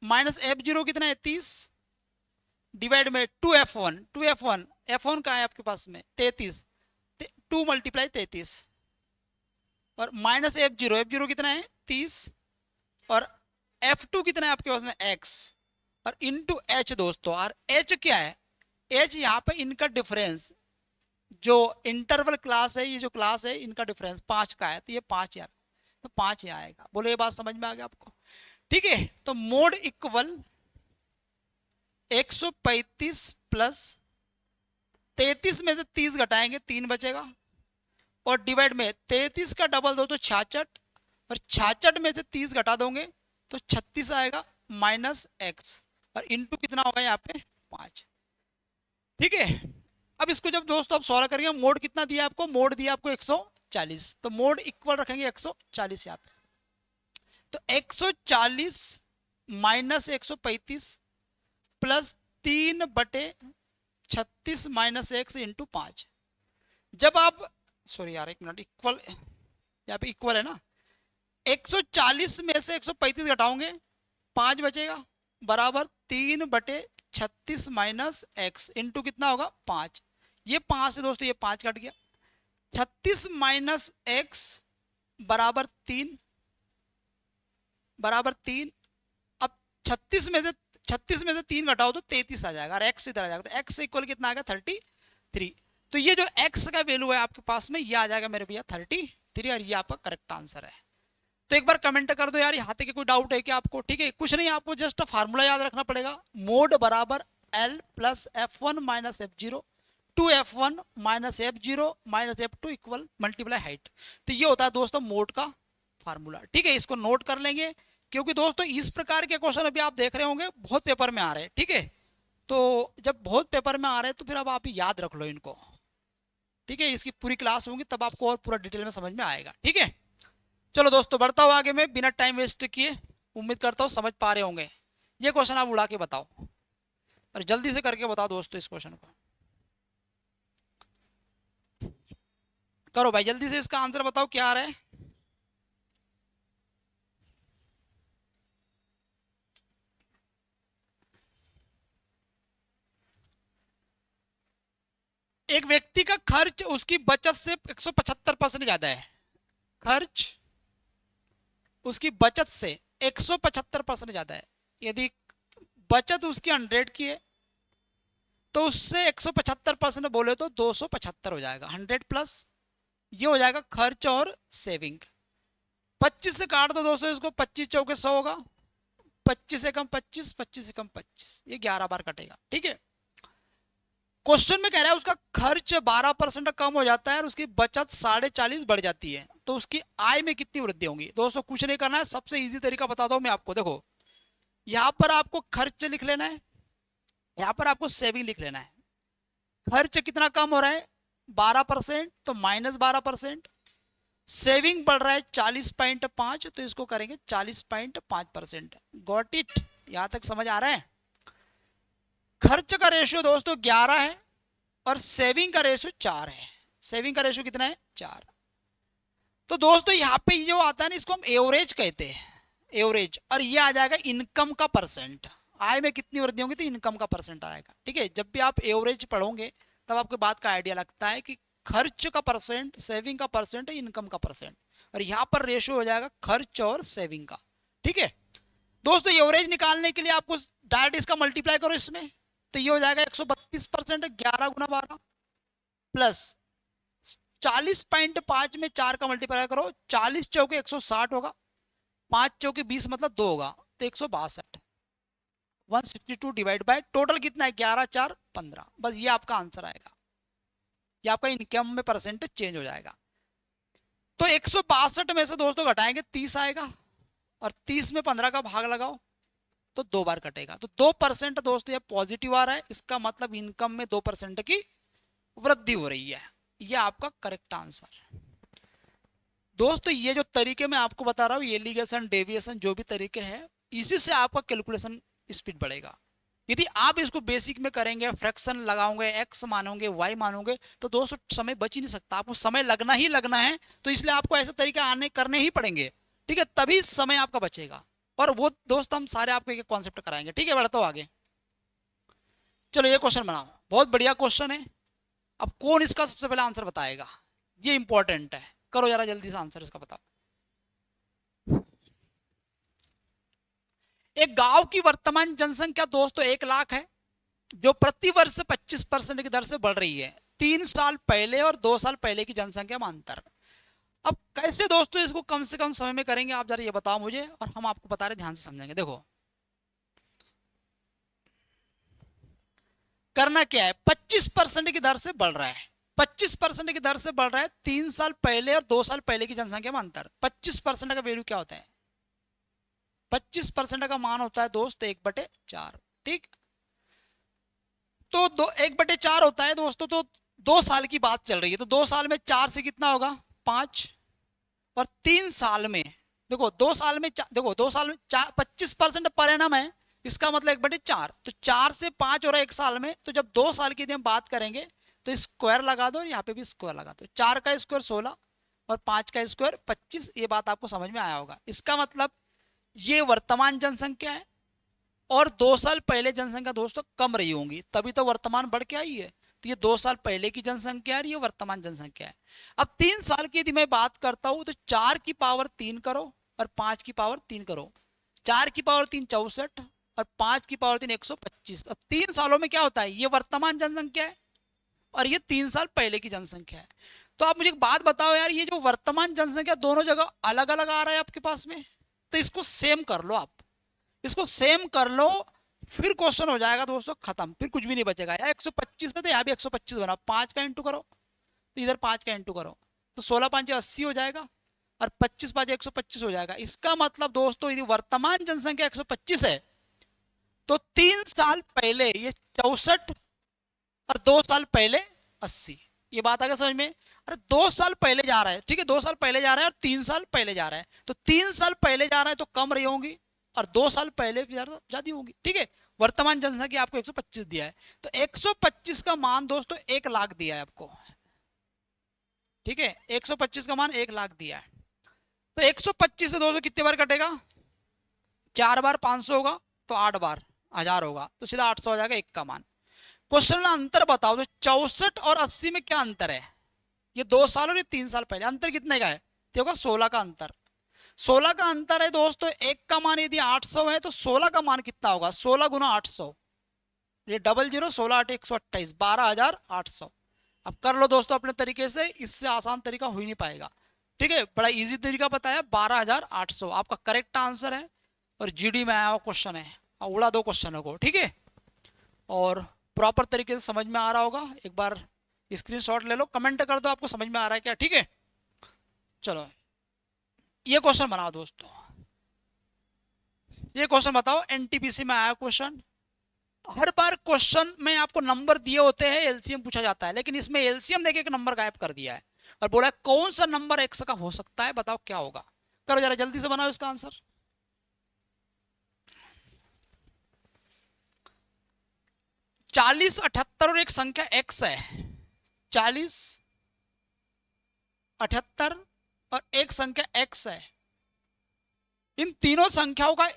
Speaker 1: माइनस F0 कितना है? 30 डिवाइड में 2F1, 2F1, F1 का है आपके पास में 33, 2 मल्टीप्लाई 33, और माइनस F0, F0 कितना है? 30, और F2 कितना है आपके पास में? X, और इनटू H दोस्तों। और H क्या है? H यहाँ पे इनका डिफरेंस, जो इंटरवल क्लास है, ये जो क्लास है इनका डिफरेंस 5 का है, तो ये 5 यार, तो 5 यहाँ आएगा। बोलो ये बात समझ में आ गया आपको? ठीक है, तो मोड इक्वल 135 प्लस 33 में से 30 घटाएंगे 3 बचेगा, और डिवाइड में 33 का डबल दो तो 66, और 66 में से 30 घटा दोगे तो 36 आएगा माइनस एक्स, और इंटू कितना होगा यहाँ पे 5। ठीक है, अब इसको जब दोस्तों आप सॉल्व करेंगे, मोड कितना दिया आपको, मोड दिया आपको 140, तो मोड इक्वल रखेंगे 140 यहाँ पे, तो 140 minus 135 plus 3/36 minus x into 5। जब आप, सॉरी यार एक मिनट, इक्वल यहाँ पे इक्वल है ना, 140 में से 135 घटाओगे 5 बचेगा, बराबर 3/36 माइनस एक्स इंटू कितना होगा 5। ये 5 से दोस्तों ये 5 कट गया, 36 माइनस एक्स बराबर 3, बराबर 3। अब 36 में से 3 घटाओ तो 33 आ जाएगा, और एक्स इधर आ जाएगा, तो एक्स इक्वल कितना आ गया 33। तो ये जो एक्स का वैल्यू है आपके पास में, ये आ जाएगा मेरे भैया 33, और ये आपका करेक्ट आंसर है। तो एक बार कमेंट कर दो यार यहाँ तक कोई डाउट है क्या आपको? ठीक है, कुछ नहीं, आपको जस्ट फार्मूला याद रखना पड़ेगा, मोड बराबर L plus F1 minus F0 to F1 minus F0 minus F2 equal multiply height. तो ये होता है दोस्तों मोड का फार्मूला। ठीक है, इसको नोट कर लेंगे, क्योंकि दोस्तों इस प्रकार के क्वेश्चन अभी आप देख रहे होंगे बहुत पेपर में आ रहे हैं। ठीक है, तो जब बहुत पेपर में आ रहे हैं तो फिर अब आप याद रख लो इनको। ठीक है, इसकी पूरी क्लास होगी तब आपको और पूरा डिटेल में समझ में आएगा। ठीक है, चलो दोस्तों बढ़ता हूँ आगे, मैं बिना टाइम वेस्ट किए, उम्मीद करता हूँ समझ पा रहे होंगे। ये क्वेश्चन आप उड़ा के बताओ, और जल्दी से करके बताओ दोस्तों इस क्वेश्चन को। करो भाई जल्दी से, इसका आंसर बताओ क्या आ रहा है। एक व्यक्ति का खर्च उसकी बचत से 175% ज्यादा है, खर्च उसकी बचत से 175% ज्यादा है। यदि बचत उसकी 100 की है तो उससे 175% बोले तो 275 हो जाएगा। 100 प्लस ये हो जाएगा खर्च और सेविंग। 25 से काट दो दोस्तों इसको, 25 चौके 100 होगा, 25 से कम 25, 25 से कम 25, ये 11 बार कटेगा। ठीक है, क्वेश्चन में कह रहा है उसका खर्च 12% कम हो जाता है और उसकी बचत 40.5 बढ़ जाती है, तो उसकी आय में कितनी वृद्धि होगी। दोस्तों कुछ नहीं करना है, सबसे इजी तरीका बताता हूं मैं आपको। देखो यहां पर आपको खर्च लिख लेना है, यहां पर आपको सेविंग लिख लेना है। खर्च कितना कम हो रहा है 12%, तो माइनस 12%। सेविंग बढ़ रहा है 40.5, तो इसको करेंगे 40.5%। गॉट इट, यहां तक समझ आ रहा है। खर्च का रेशियो दोस्तों 11 है और सेविंग का रेशियो 4 है। सेविंग का रेशियो कितना है 4। तो दोस्तों यहाँ पे जो आता है ना, इसको हम एवरेज कहते हैं, एवरेज। और ये आ जाएगा इनकम का परसेंट। आय में कितनी वृद्धि होगी तो इनकम का परसेंट आएगा। ठीक है, जब भी आप एवरेज पढ़ोगे तब आपको बात का आइडिया लगता है कि खर्च का परसेंट, सेविंग का परसेंट, इनकम का परसेंट, और यहाँ पर रेशियो हो जाएगा खर्च और सेविंग का। ठीक है दोस्तों, एवरेज निकालने के लिए आपको डायरेक्ट इसका मल्टीप्लाई करो इसमें, तो ये हो जाएगा 132%, 11 गुना 12 प्लस 40.5 में 4 का मल्टीप्लाई करो, 40 चौके 160 होगा, 5 चौके 20 मतलब 2 होगा, तो 162। 162 डिवाइड बाय टोटल कितना है 11 4 15। बस ये आपका आंसर आएगा, ये आपका इनकम में परसेंटेज चेंज हो जाएगा। तो 162 में से दोस्तों घटाएंगे 30 आएगा, और 30 में 15 का भाग लगाओ तो 2 बार कटेगा, तो 2% दोस्तों ये पॉजिटिव आ रहा है। इसका मतलब इनकम में 2% की वृद्धि हो रही है। ये आपका करेक्ट आंसर। दोस्तों ये जो तरीके मैं आपको बता रहा हूँ, एलिगेशन, डेविएशन, जो भी तरीके हैं, इसी से आपका कैलकुलेशन स्पीड बढ़ेगा। यदि आप इसको बेसिक में करेंगे, फ्रैक्शन लगाओगे, एक्स मानोगे, वाई मानोगे, तो दोस्तों समय बच ही नहीं सकता, आपको समय लगना ही लगना है। तो इसलिए आपको ऐसे तरीके आने करने ही पड़ेंगे। ठीक है, तभी समय आपका बचेगा, और वो दोस्त हम सारे आपको एक कॉन्सेप्ट कराएंगे। ठीक है, बढ़ता हूं आगे। चलो ये क्वेश्चन बनाओ, बहुत बढ़िया क्वेश्चन है। अब कौन इसका सबसे पहले आंसर बताएगा, ये इंपॉर्टेंट है। करो जरा जल्दी से आंसर इसका बताओ। एक गांव की वर्तमान जनसंख्या दोस्तों 1 लाख है, जो प्रति वर्ष 25% की दर से बढ़ रही है। 3 साल पहले और 2 साल पहले की जनसंख्या में अंतर। अब कैसे दोस्तों इसको कम से कम समय में करेंगे आप जरा ये बताओ मुझे, और हम आपको बता रहे ध्यान से समझेंगे। देखो करना क्या है, 25% की दर से बढ़ रहा है, 25% की दर से बढ़ रहा है 3 साल पहले और 2 साल पहले की जनसंख्या में अंतर। 25% का वैल्यू क्या होता है, 25% का मान होता है दोस्त 1/4। ठीक, तो 1/4 होता है दोस्तों, तो 2 साल की बात चल रही है, तो 2 साल में 4 से कितना होगा 5, और 3 साल में देखो 2 साल में देखो 2 साल में 25% पर एनम है, इसका मतलब 1/4, तो 4 से 5 हो रहा है 1 साल में। तो जब 2 साल की हम बात करेंगे तो स्क्वायर लगा दो और यहाँ पे भी स्क्वायर लगा दो, 4 का स्क्वायर 16 और 5 का स्क्वायर 25। ये बात आपको समझ में आया होगा। इसका मतलब ये वर्तमान जनसंख्या है और 2 साल पहले जनसंख्या दोस्तों कम रही होंगी, तभी तो वर्तमान बढ़ के आई है। तो ये 2 साल पहले की जनसंख्या है, ये वर्तमान जनसंख्या है। अब 3 साल की यदि मैं बात करता हूं तो 4 की पावर 3 करो और 5 की पावर 3 करो, 4 की पावर 3 64 और 5 की पावर 3 125। अब 3 सालों में क्या होता है, ये वर्तमान जनसंख्या है और ये 3 साल पहले की जनसंख्या है। तो आप मुझे एक बात बताओ यार, ये जो वर्तमान जनसंख्या दोनों जगह अलग अलग आ रहा है आपके पास में, तो इसको सेम कर लो, आप इसको सेम कर लो, फिर क्वेश्चन हो जाएगा दोस्तों खत्म, फिर कुछ भी नहीं बचेगा। यार 125 है तो यहाँ भी 125 बना, 5 का इंटू करो तो इधर 5 का इंटू करो, तो 16 5 80 हो जाएगा और 25 5 125 हो जाएगा। इसका मतलब दोस्तों यदि वर्तमान जनसंख्या 125 है तो 3 साल पहले ये 64 और 2 साल पहले 80। ये बात आ गया समझ में। अरे 2 साल पहले जा रहा है, ठीक है, 2 साल पहले जा रहा है और 3 साल पहले जा रहा है, तो 3 साल पहले जा रहा है तो कम रही होंगी और 2 साल पहले ज्यादा होंगी। ठीक है, वर्तमान जनसंख्या आपको 125 दिया है, तो 125 का मान दोस्तों 1 लाख दिया है आपको। ठीक है, 125 का मान 1 लाख दिया है, तो 125 से दोस्तों कितने बार कटेगा, 4 बार 500 होगा तो 8 बार 1000 होगा, तो सीधा 800 हो जाएगा 1 का मान। क्वेश्चन में अंतर बताओ, तो 64 और 80 में क्या अंतर है, ये 2 साल और ये 3 साल पहले, अंतर कितने का है, देखो 16 का अंतर, 16 का अंतर है दोस्तों। 1 का मान यदि 800 है तो 16 का मान कितना होगा, 16 गुना 800, ये 00 16 8 128 12800। अब कर लो दोस्तों अपने तरीके से, इससे आसान तरीका हो ही नहीं पाएगा। ठीक है, बड़ा इजी तरीका बताया, 12800 आपका करेक्ट आंसर है और जीडी में आया हुआ क्वेश्चन है, उड़ा दो क्वेश्चनों को। ठीक है, और प्रॉपर तरीके से समझ में आ रहा होगा, एक बार स्क्रीनशॉट ले लो, कमेंट कर दो आपको समझ में आ रहा है क्या। ठीक है, चलो ये क्वेश्चन बनाओ दोस्तों, ये क्वेश्चन बताओ, एनटीपीसी में आया क्वेश्चन। हर बार क्वेश्चन में आपको नंबर दिए होते हैं, एलसीएम पूछा जाता है, लेकिन इसमें एलसीएम देके एक नंबर गायब कर दिया है और बोला है कौन सा नंबर एक्स का हो सकता है, बताओ क्या होगा। करो जरा जल्दी से बनाओ इसका आंसर। चालीस 78 और एक संख्या एक्स है, 40 78 और एक संख्या एक्स है, इन तीनों संख्याओं का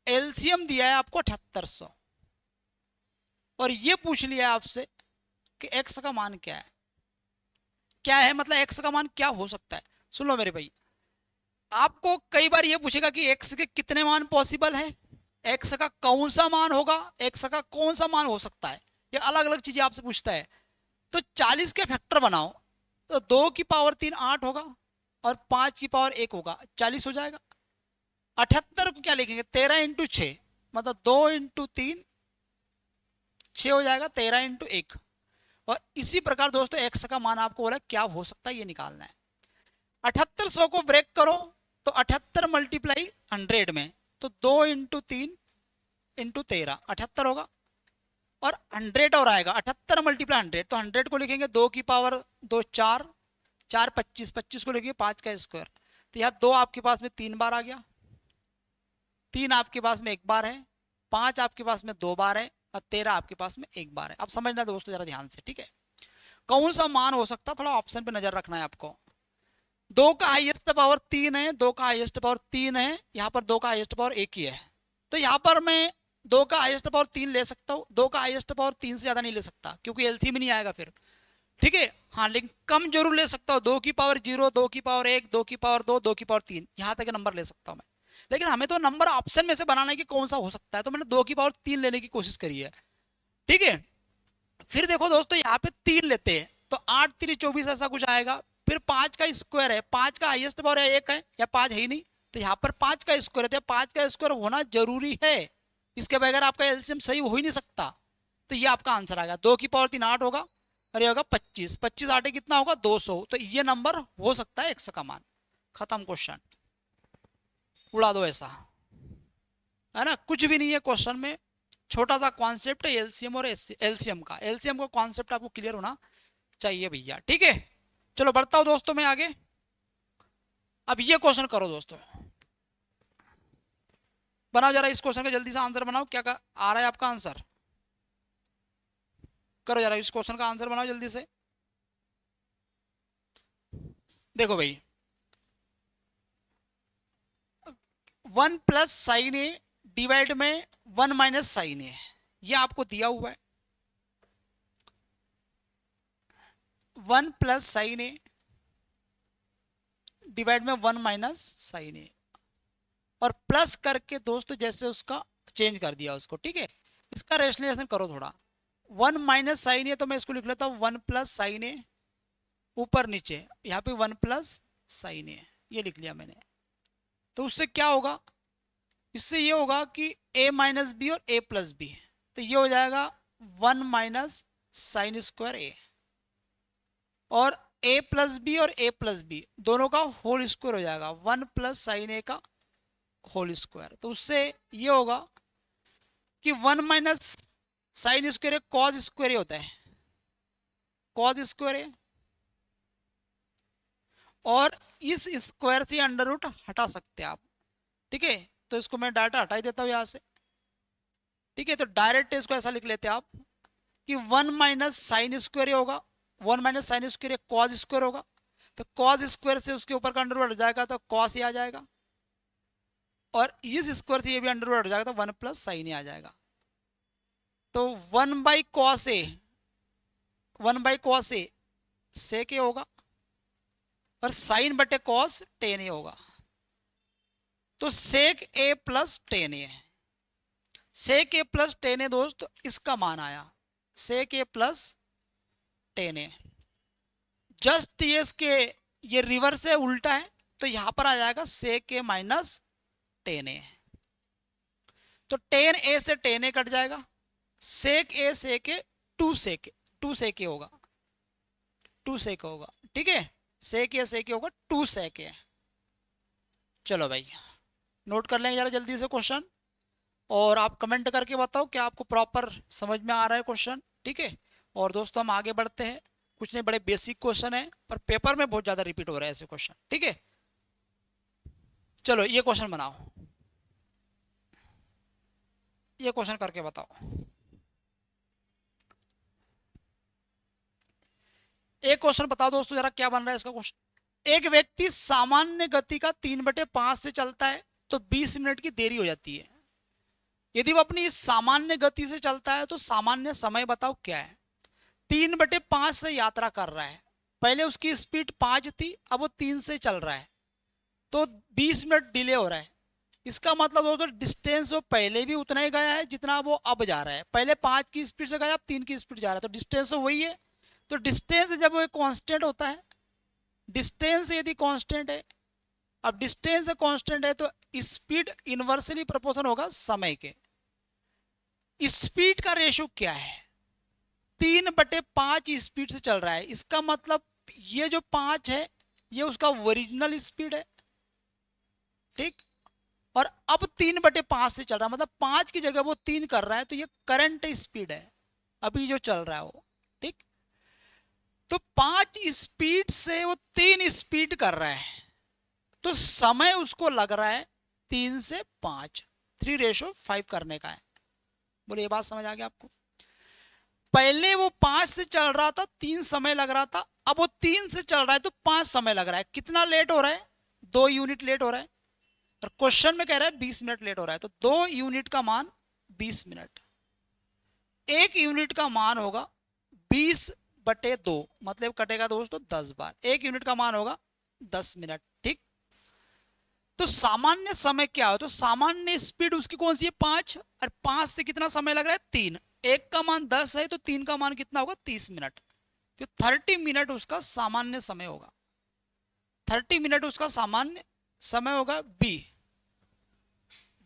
Speaker 1: एलसीएम दिया है आपको 7800 और ये पूछ लिया आपसे कि एक्स का मान क्या है, क्या है मतलब एक्स का मान क्या हो सकता है। सुन लो मेरे भाई, आपको कई बार ये पूछेगा कि एक्स के कितने मान पॉसिबल है, एक्स का कौन सा मान होगा, एक्स का कौन सा मान हो सकता है, ये अलग अलग चीजें आपसे पूछता है। तो 40 के फैक्टर बनाओ, तो 2 की पावर 3 8 होगा और 5 की पावर 1 होगा, 40 हो जाएगा। 78 को क्या लिखेंगे, 13 इंटू 6, मतलब 2 इंटू 3 6 हो जाएगा, 13 इंटू 1। और इसी प्रकार दोस्तों एक्स का मान आपको बोला क्या हो सकता है ये निकालना है। 7800 को ब्रेक करो तो 78 मल्टीप्लाई 100 में, तो 2 इंटू 3 इंटू 13 78 होगा और 100 और आएगा, 78 मल्टीप्लाई 100, तो 100 को लिखेंगे 2 की पावर 2 4 4 25 25 को लिखेंगे 5 का स्क्वायर, तो यहाँ 2 आपके पास में 3 बार आ गया, 3 आपके पास में 1 बार है, 5 आपके पास में 2 बार है और 13 आपके पास में 1 बार है। अब समझना दोस्तों जरा ध्यान से, ठीक है, कौन सा मान हो सकता, थोड़ा ऑप्शन पे नजर रखना है आपको। 2 का हाईएस्ट पावर 3 है, 2 का हाईएस्ट पावर 3 है, यहाँ पर 2 का हाईएस्ट पावर 1 ही है, तो यहाँ पर मैं 2 का हाईएस्ट पावर 3 ले सकता हूँ, 2 का हाईएस्ट पावर 3 से ज्यादा नहीं ले सकता क्योंकि एलसीएम में नहीं आएगा फिर। ठीक है, हाँ लेकिन कम जरूर ले सकता हूँ, 2 की पावर 0 2 की पावर 1 2 की पावर 2 2 की पावर 3, यहाँ तक नंबर ले सकता हूँ मैं। लेकिन हमें तो नंबर ऑप्शन में से बनाना है कि कौन सा हो सकता है, तो मैंने 2 की पावर 3 लेने की कोशिश करी है। ठीक है, फिर देखो दोस्तों यहाँ पे 3 लेते हैं तो 8 3 24 ऐसा कुछ आएगा। फिर 5 का स्क्वायर है, 5 का हाईएस्ट पावर है 1 है या 5 है ही नहीं, तो यहाँ पर 5 का स्क्वायर है, तो 5 का स्क्वायर होना जरूरी है, इसके बगैर आपका एलसीएम सही हो ही नहीं सकता। तो ये आपका आंसर आ गया। 2 की पावर 3 8 होगा और ये होगा 25, 25 8 कितना होगा 200, तो ये नंबर हो सकता है x का मान। खत्म क्वेश्चन, उड़ा दो ऐसा, है ना, कुछ भी नहीं है क्वेश्चन में, छोटा सा कॉन्सेप्ट है एलसीएम और एलसीएम का। एलसीएम का कॉन्सेप्ट आपको क्लियर होना चाहिए भैया, ठीक है। चलो बढ़ता हूं दोस्तों मैं आगे। अब ये क्वेश्चन करो दोस्तों, बनाओ जरा इस क्वेश्चन का जल्दी से आंसर बनाओ। क्या आ रहा है आपका आंसर, करो जरा इस क्वेश्चन का आंसर बनाओ जल्दी से। देखो भाई 1 प्लस साइन ए डिवाइड में 1 माइनस साइन ए, ये आपको दिया हुआ है। 1 प्लस साइन ए डिवाइड में 1 माइनस साइन ए, और प्लस करके दोस्तों जैसे उसका चेंज कर दिया उसको, ठीक है। इसका रेशनलाइजेशन करो थोड़ा। 1 माइनस साइन ए तो मैं इसको लिख लेता हूँ 1 प्लस साइन ए, ऊपर नीचे यहाँ पे 1 प्लस साइन ए, ये लिख लिया मैंने। तो उससे क्या होगा, इससे ये होगा कि a माइनस बी और a प्लस बी, तो ये हो जाएगा 1 माइनस साइन स्क्वायर ए, और a प्लस बी और a प्लस बी दोनों का होल स्क्वायर हो जाएगा 1 प्लस साइन ए का होल स्क्वायर। तो उससे ये होगा कि 1 minus sine square cos square होता है, कॉस स्क्वायर है, और इस स्क्वायर से अंडर रूट हटा सकते हैं आप, ठीक है। तो इसको मैं डाटा हटा ही देता हूं यहां से, ठीक है। तो डायरेक्ट इसको ऐसा लिख लेते हैं आप कि 1 माइनस साइन स्क्वायर होगा, 1 minus sine square cos square होगा, तो कॉस स्क्वायर से उसके ऊपर का अंडर रूट हट जाएगा तो कॉस ही आ जाएगा, और इस स्क्वायर से ये भी अंडर रूट हट जाएगा तो 1 प्लस साइन ही आ जाएगा। तो 1 by cos A, 1 by cos A sec A होगा, और साइन बटे कॉस टेन ए होगा। तो sec A plus tan A, sec A plus tan A दोस्त इसका मान आया, sec A plus tan A. Just ये इसके ये रिवर्स है, उल्टा है, तो यहां पर आ जाएगा सेक ए माइनस टेन ए। तो टेन ए से टेन ए कट जाएगा, सेक ए sec A to sec A होगा, टू सेक होगा, ठीक है। सेक ए होगा 2 सेक ए। चलो भाई नोट कर लेंगे जरा जल्दी से क्वेश्चन, और आप कमेंट करके बताओ क्या आपको प्रॉपर समझ में आ रहा है क्वेश्चन, ठीक है। और दोस्तों हम आगे बढ़ते हैं, कुछ नहीं बड़े बेसिक क्वेश्चन है पर पेपर में बहुत ज्यादा रिपीट हो रहा है ऐसे क्वेश्चन, ठीक है। चलो ये क्वेश्चन बनाओ, ये क्वेश्चन करके बताओ। एक क्वेश्चन बताओ दोस्तों जरा क्या बन रहा है इसका क्वेश्चन। एक व्यक्ति सामान्य गति का 3/5 से चलता है तो 20 मिनट की देरी हो जाती है। यदि वो अपनी इस सामान्य गति से चलता है तो सामान्य समय बताओ क्या है। 3/5 से यात्रा कर रहा है, पहले उसकी स्पीड 5 थी, अब वो 3 से चल रहा है, तो 20 मिनट डिले हो रहा है। इसका मतलब दोस्तों डिस्टेंस वो पहले भी उतना ही गया है जितना वो अब जा रहा है। पहले 5 की स्पीड से गया, अब 3 की स्पीड जा रहा है, तो डिस्टेंस तो वही है। तो डिस्टेंस जब वो कांस्टेंट होता है, डिस्टेंस यदि कांस्टेंट है, अब डिस्टेंस कांस्टेंट है तो स्पीड इनवर्सली प्रोपोर्शनल होगा समय के। स्पीड का रेशो क्या है, 3/5 स्पीड से चल रहा है, इसका मतलब ये जो 5 है ये उसका ओरिजिनल स्पीड है, ठीक। और अब 3/5 से चल रहा है, मतलब 5 की जगह वो 3 कर रहा है, तो ये करंट स्पीड है अभी जो चल रहा है वो, ठीक। तो 5 स्पीड से वो 3 स्पीड कर रहा है, तो समय उसको लग रहा है 3 से 5, 3:5 करने का है। बोले ये बात समझ आ गया आपको। पहले वो 5 से चल रहा था, 3 समय लग रहा था, अब वो 3 से चल रहा है तो 5 समय लग रहा है। कितना लेट हो रहा है, 2 यूनिट लेट हो रहा है, और क्वेश्चन में कह रहा है 20 मिनट लेट हो रहा है, तो 2 यूनिट का मान 20 मिनट, 1 यूनिट का मान होगा 20/2, मतलब कटेगा दोस्तों 10 बार, 1 यूनिट का मान होगा 10 मिनट, ठीक। तो सामान्य समय क्या हो, तो सामान्य स्पीड उसकी कौन सी है 5, और 5 से कितना समय लग रहा है 3, एक का मान 10 है तो 3 का मान कितना होगा 30 मिनट, तो 30 मिनट उसका सामान्य समय होगा, 30 मिनट उसका सामान्य समय होगा। बी,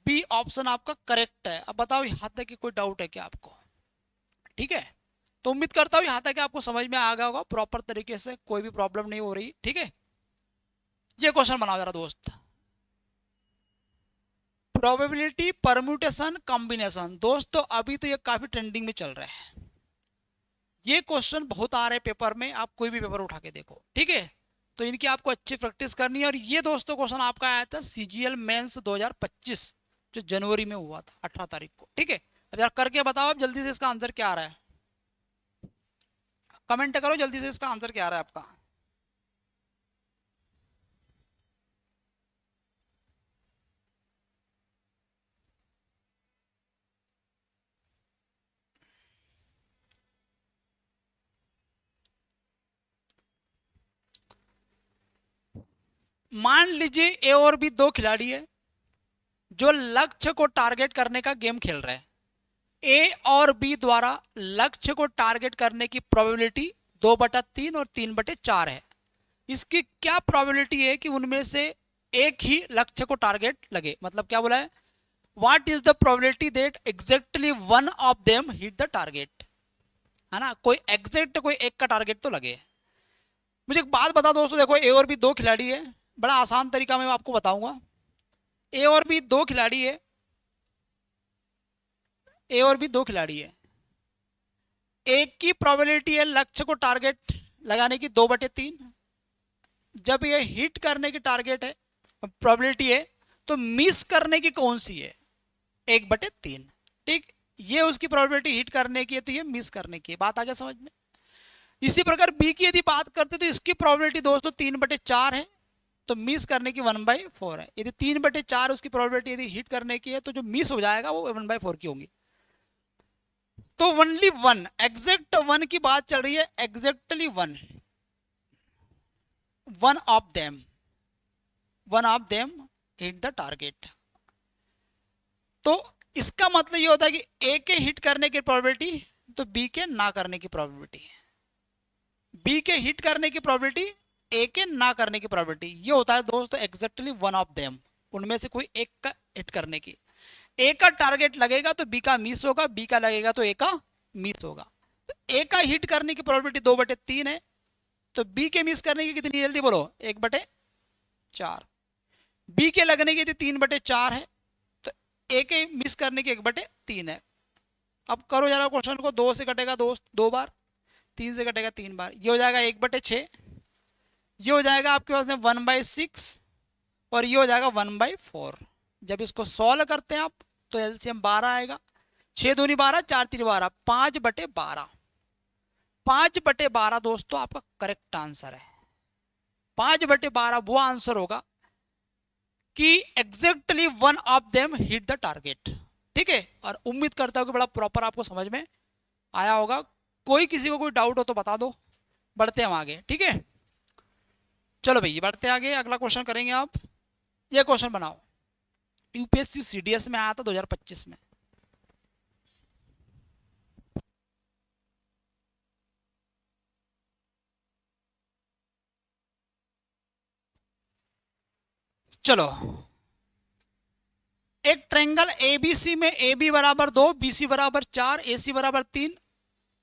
Speaker 1: बी ऑप्शन आपका करेक्ट है। अब बताओ यहां तक कि कोई डाउट है क्या आपको? ठीक है, तो उम्मीद करता हूं यहां तक आपको समझ में आ गया होगा प्रॉपर तरीके से, कोई भी प्रॉब्लम नहीं हो रही। ठीक है, ये क्वेश्चन बनाओ जरा दोस्त, प्रोबेबिलिटी परम्यूटेशन कॉम्बिनेशन। दोस्तों अभी तो ये काफी ट्रेंडिंग में चल रहा है, ये क्वेश्चन बहुत आ रहे हैं पेपर में, आप कोई भी पेपर उठा के देखो। ठीक है, तो इनकी आपको अच्छी प्रैक्टिस करनी है। और ये दोस्तों क्वेश्चन आपका आया था सीजीएल मेंस 2025 जो जनवरी में हुआ था 18 तारीख को। ठीक है, अब यार करके बताओ अब जल्दी से इसका आंसर क्या आ रहा है, कमेंट करो जल्दी से इसका आंसर क्या आ रहा है आपका। मान लीजिए ए और बी दो खिलाड़ी है जो लक्ष्य को टारगेट करने का गेम खेल रहे हैं। ए और बी द्वारा लक्ष्य को टारगेट करने की प्रोबेबिलिटी 2/3 और 3/4 है। इसकी क्या प्रोबेबिलिटी है कि उनमें से एक ही लक्ष्य को टारगेट लगे, मतलब क्या बोला है, what is the probability that exactly one of them hit the target, है ना, कोई एग्जैक्ट कोई एक का टारगेट तो लगे। मुझे एक बात बता दोस्तों, देखो ए और बी दो खिलाड़ी है, बड़ा आसान तरीका मैं आपको बताऊंगा। ए और बी दो खिलाड़ी है, ए और बी दो खिलाड़ी है, एक की प्रोबेबिलिटी है लक्ष्य को टारगेट लगाने की 2/3, जब ये हिट करने की टारगेट है प्रोबेबिलिटी है, तो मिस करने की कौन सी है 1/3। ठीक, ये उसकी प्रोबेबिलिटी हिट करने की है तो ये मिस करने की है। बात आ गया समझ में? इसी प्रकार बी की यदि बात करते तो इसकी प्रोबेबिलिटी दोस्तों 3/4 है, तो मिस करने की 1/4 है। यदि 3/4 उसकी प्रोबेबिलिटी यदि हिट करने की है तो जो मिस हो जाएगा वो 1/4 की होंगी। तो ओनली वन, एग्जैक्ट वन की बात चल रही है, exactly one, one of them, one of them hit the target. तो इसका मतलब ये होता है कि ए के हिट करने की प्रोबेबिलिटी तो बी के ना करने की प्रोबेबिलिटी, बी के हिट करने की प्रोबेबिलिटी ए के ना करने की प्रोबेबिलिटी, ये होता है दोस्तों एग्जैक्टली वन ऑफ देम, उनमें से कोई एक का हिट करने की। ए का टारगेट लगेगा तो बी का मिस होगा, बी का लगेगा तो ए का मिस होगा। तो ए का हिट करने की प्रोबेबिलिटी 2/3 है, तो बी के मिस करने की कितनी, जल्दी बोलो, 1/4। बी के लगने की 3/4 है, तो ए के मिस करने की 1/3 है। अब करो जरा क्वेश्चन को, 2 से कटेगा दोस्त 2 बार, 3 से कटेगा 3 बार, ये हो जाएगा 1/6, ये हो जाएगा आपके पास में 1/6 और ये हो जाएगा 1/4। जब इसको सॉल्व करते हैं आप तो एलसीएम 12 आएगा, 6 दूनी 12, 4 तीन 12, 5/12, 5/12 दोस्तों आपका करेक्ट आंसर है। 5/12 वो आंसर होगा कि exactly one of them hit the target. ठीक है, और उम्मीद करता हूं कि बड़ा प्रॉपर आपको समझ में आया होगा। कोई किसी को कोई डाउट हो तो बता दो, बढ़ते हम आगे। ठीक है, चलो भैया बढ़ते आगे, अगला क्वेश्चन करेंगे आप। ये क्वेश्चन बनाओ, यूपीएससी सीडीएस में आया था 2025 में। चलो, एक ट्रायंगल एबीसी में ए बी बराबर 2, बी सी बराबर 4, ए सी बराबर 3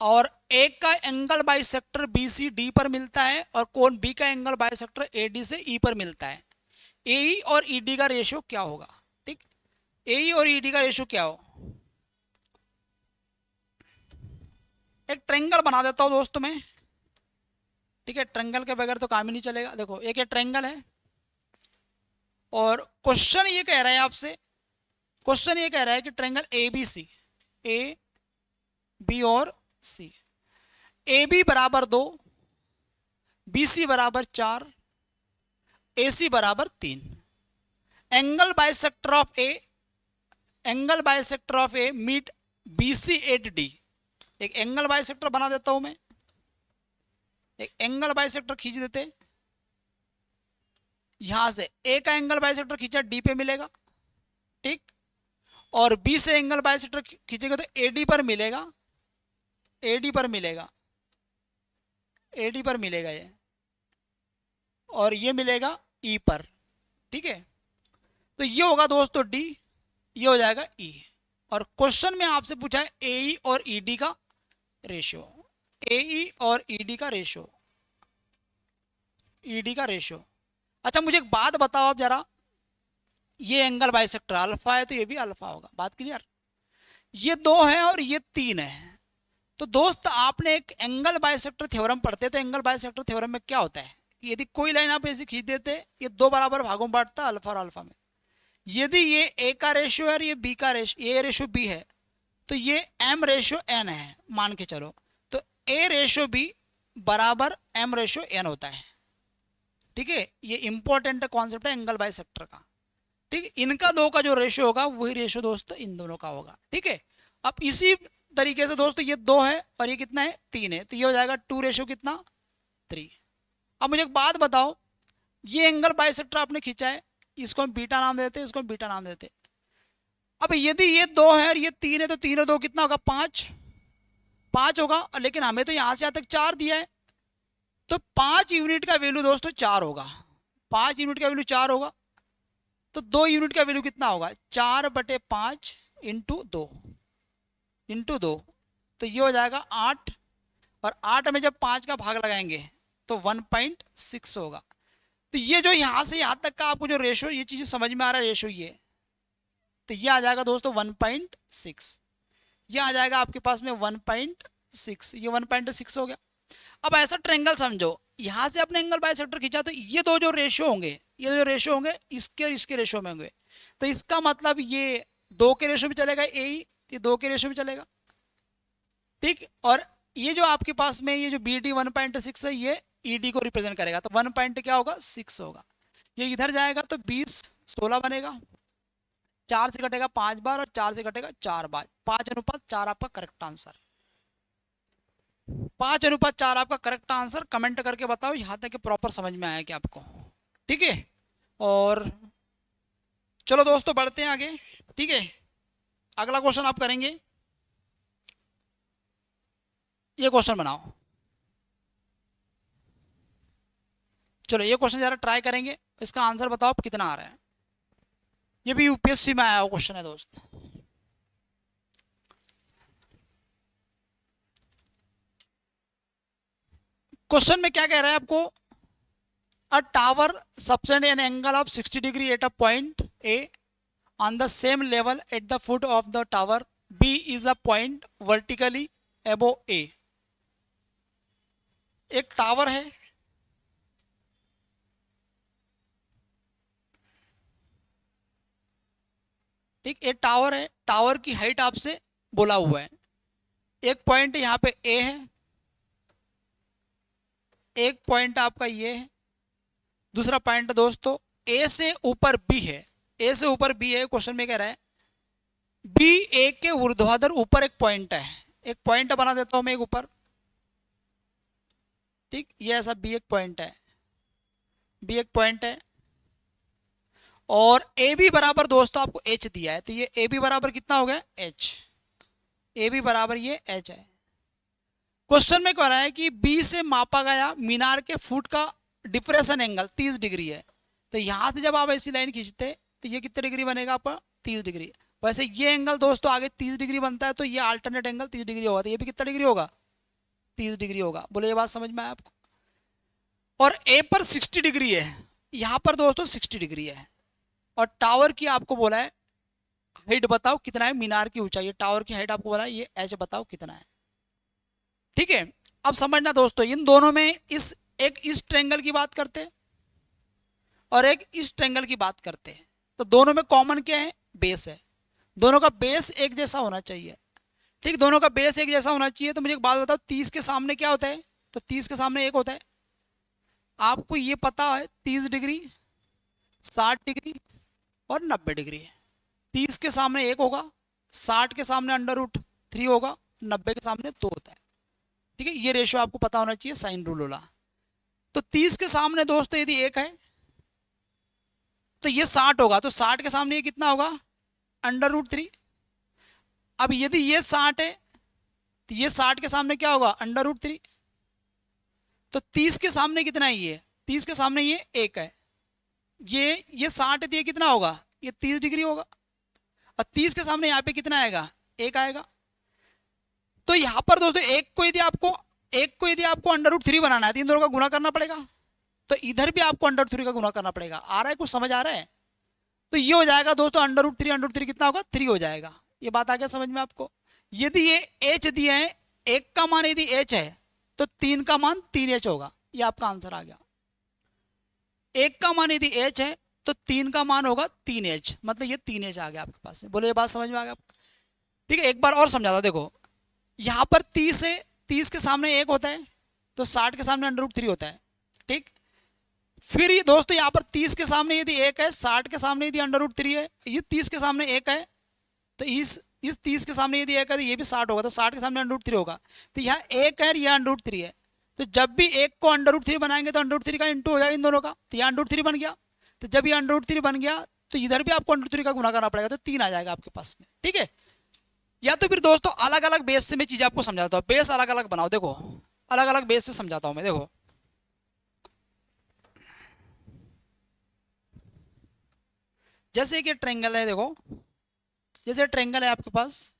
Speaker 1: और ए का angle bisector B C D पर मिलता है और कोण बी का एंगल बाइसेक्टर ए डी से ई पर मिलता है। ए और ई डी का रेशियो क्या होगा? ठीक, ए और ई डी का रेशियो क्या हो? एक ट्रायंगल बना देता हूं दोस्तों मैं। ठीक है, ट्रायंगल के बगैर तो काम ही नहीं चलेगा। देखो एक ट्रायंगल है और क्वेश्चन ये कह रहा है आपसे, क्वेश्चन ये कह रहा है कि triangle A B C, A B और सी, ए बी बराबर 2, बी सी बराबर 4, ए सी बराबर 3, angle bisector of A, angle bisector of A meet B C at D. एक एंगल बाइसेक्टर बना देता हूं मैं, एक एंगल बाइसेक्टर खींच देते, यहां से ए का एंगल बाइसेक्टर खींचा डी पे मिलेगा, ठीक, और बी से एंगल बाइसेक्टर खींचेगा तो ए डी पर मिलेगा, AD पर मिलेगा, AD पर मिलेगा ये, और ये मिलेगा E पर। ठीक है, तो ये होगा दोस्तों D, ये हो जाएगा E। और क्वेश्चन में आपसे पूछा है AE और ED का रेशियो, AE और ED का रेशियो, ED का रेशियो। अच्छा मुझे एक बात बताओ आप जरा, ये एंगल बाइसेक्टर अल्फा है तो ये भी अल्फा होगा, बात क्लियर? ये 2 है और ये 3 है। तो दोस्त आपने एक एंगल बाइसेक्टर थ्योरम पढ़ते, तो एंगल बाइसेक्टर थ्योरम में क्या होता है कि यदि कोई लाइन आप ऐसी खींच देते, ये 2 बराबर भागों में बांटता है अल्फा और अल्फा में। यदि ये ए का रेशियो है और ये बी का रेशियो, ए रेशियो बी है, तो ये एम रेशियो एन है मान के चलो, तो ए रेशियो बी बराबर एम रेशियो एन होता है। ठीक है, ये इंपॉर्टेंट कॉन्सेप्ट है एंगल बाइसेक्टर का। ठीक है, इनका 2 का जो रेशियो होगा वही रेशियो दोस्तों इन दोनों का होगा। ठीक है, अब इसी तरीके से दोस्तों ये 2 है और ये कितना है 3 है, तो ये हो जाएगा 2 रेशियो कितना 3। अब मुझे एक बात बताओ, ये एंगल बाइसेक्टर आपने खींचा है, इसको हम बीटा नाम देते हैं, इसको हम बीटा नाम देते हैं। अब यदि ये 2 है और ये 3 है, तो 3 और 2 कितना होगा 5 होगा, लेकिन हमें तो यहां से यहां तक 4 दिया है, तो 5 यूनिट का वैल्यू दोस्तों 4 होगा, 5 यूनिट का वैल्यू 4 होगा, तो 2 यूनिट का वैल्यू कितना होगा 4/5 इंटू 2, तो ये हो जाएगा 8, और 8 में जब 5 का भाग लगाएंगे तो 1.6 होगा। तो ये जो यहां से यहां तक का आपको जो रेशो, ये चीज समझ में आ रहा है रेशो, ये तो ये आ जाएगा दोस्तों 1.6, ये आ जाएगा आपके पास में 1.6, ये 1.6 हो गया। अब ऐसा ट्रायंगल समझो, यहां से अपने एंगल बाइसेक्टर खींचा, तो ये 2 जो रेशियो होंगे, ये जो रेशियो होंगे इसके और इसके रेशियो में होंगे, तो इसका मतलब ये 2 के रेशियो में चलेगा ए, ये 2 के रेशियो में चलेगा। ठीक, और ये जो आपके पास में ये जो बी डी 1.6 है, ये ईडी को रिप्रेजेंट करेगा, तो 1 पॉइंट क्या होगा 6 होगा। ये इधर जाएगा तो 20 16 बनेगा, 4 से कटेगा 5 बार और 4 से कटेगा 4 बार, 5:4 आपका करेक्ट आंसर, 5:4 आपका करेक्ट आंसर। कमेंट करके बताओ यहां तक प्रॉपर समझ में आया क्या आपको? ठीक है, और चलो दोस्तों बढ़ते हैं आगे। ठीक है, अगला क्वेश्चन आप करेंगे, ये क्वेश्चन बनाओ। चलो ये क्वेश्चन जरा ट्राई करेंगे, इसका आंसर बताओ आप कितना आ रहा है। ये भी यूपीएससी में आया हुआ क्वेश्चन है दोस्त। क्वेश्चन में क्या कह रहा है आपको, अ tower subtend an angle of 60 degree at a point A on the same level at the foot of the tower B is a point vertically above A। एक टावर है, ठीक, एक टावर है, टावर की हाइट आपसे बोला हुआ है, एक पॉइंट यहाँ पे A है, एक पॉइंट आपका ये है, दूसरा पॉइंट दोस्तों A से ऊपर B है, ए से ऊपर बी है। क्वेश्चन में कह रहा है बी ए के ऊर्ध्वाधर ऊपर एक पॉइंट है, एक पॉइंट बना देता हूं मैं एक ऊपर, ठीक, ये ऐसा बी एक पॉइंट है, बी एक पॉइंट है, और ए बी बराबर दोस्तों आपको एच दिया है, तो ये ए बी बराबर कितना हो गया एच, ए बी बराबर ये एच है। क्वेश्चन में कह रहा है कि बी से मापा गया मीनार के फुट का डिप्रेशन एंगल 30 डिग्री है, तो यहां से जब आप ऐसी लाइन खींचते तो ये कितने डिग्री बनेगा आपका 30 डिग्री। वैसे ये एंगल दोस्तों आगे 30 डिग्री बनता है, तो ये अल्टरनेट एंगल 30 डिग्री होगा, तो ये भी कितना डिग्री होगा 30 डिग्री होगा। बोले ये बात समझ में आया आपको? और ए पर 60 डिग्री है, यहां पर दोस्तों 60 डिग्री है, और टावर की आपको बोला है हाइट बताओ कितना है, मीनार की ऊंचाई, टावर की हाइट आपको बोला है ये एच बताओ कितना है। ठीक है, अब समझना दोस्तों, इन दोनों में एक इस ट्रायंगल की बात करते हैं और एक इस ट्रायंगल की बात करते हैं, तो दोनों में कॉमन क्या है बेस है, दोनों का बेस एक जैसा होना चाहिए। ठीक, दोनों का बेस एक जैसा होना चाहिए। तो मुझे एक बात बताओ, 30 के सामने क्या होता है, तो 30 के सामने 1 होता है, आपको ये पता है 30 डिग्री 60 डिग्री और 90 डिग्री, 30 के सामने 1 होगा, 60 के सामने √3 होगा, 90 के सामने 2 होता है। ठीक है, ये रेशियो आपको पता होना चाहिए, साइन रूल वाला। तो 30 के सामने दोस्तों यदि 1 है तो ये 60 होगा, तो 60 के सामने ये कितना होगा √3। अब यदि ये 60 है तो ये 60 के सामने क्या होगा, √3। तो 30 के सामने कितना है, ये 30 के सामने ये 1 है, ये 60 है, तो ये कितना होगा, ये 30 डिग्री होगा। और 30 के सामने यहाँ पे कितना आएगा, 1 आएगा। तो यहाँ पर दोस्तों एक को यदि आपको √3 बनाना है तो इन दोनों का गुना करना पड़ेगा। तो इधर भी आपको √3 का गुना करना पड़ेगा। आ रहा है, कुछ समझ आ रहा है? तो ये हो जाएगा दोस्तों √3 कितना होगा, 3 हो जाएगा। ये बात आ गया समझ में आपको? यदि ये h दिए हैं, 1 का मान यदि h है तो 3 का मान 3h होगा। ये आपका आंसर आ गया। 1 का मान यदि h है तो 3 का मान होगा 3h, मतलब ये 3h आ गया आपके पास में। बोलो ये बात समझ में आ गया? ठीक है, एक बार और समझाता। देखो यहाँ पर 30 है, 30 के सामने 1 होता है, तो 60 के सामने √3 होता है। ठीक, फिर ये दोस्तों यहाँ पर 30 के सामने यदि 1 है, 60 के सामने यदि √3 है, ये 30 के सामने 1 है, तो इस 30 के सामने यदि 1 है तो ये भी 60 होगा, तो 60 के सामने √3 होगा। तो यहाँ 1 है, यह √3 है, तो जब भी 1 को √3 बनाएंगे तो √3 का इंटू हो जाएगा इन दोनों का, तो यहाँ √3 बन गया। तो जब ये √3 बन गया तो इधर भी आपको √3 का गुना करना पड़ेगा, तो 3 आ जाएगा आपके पास में। ठीक है, या तो फिर दोस्तों अलग अलग बेस से मैं चीजें आपको समझाता हूँ। बेस अलग अलग बनाओ, देखो अलग अलग बेस से समझाता हूँ मैं। देखो जैसे कि ट्रायंगल है, देखो जैसे ट्रायंगल है आपके पास,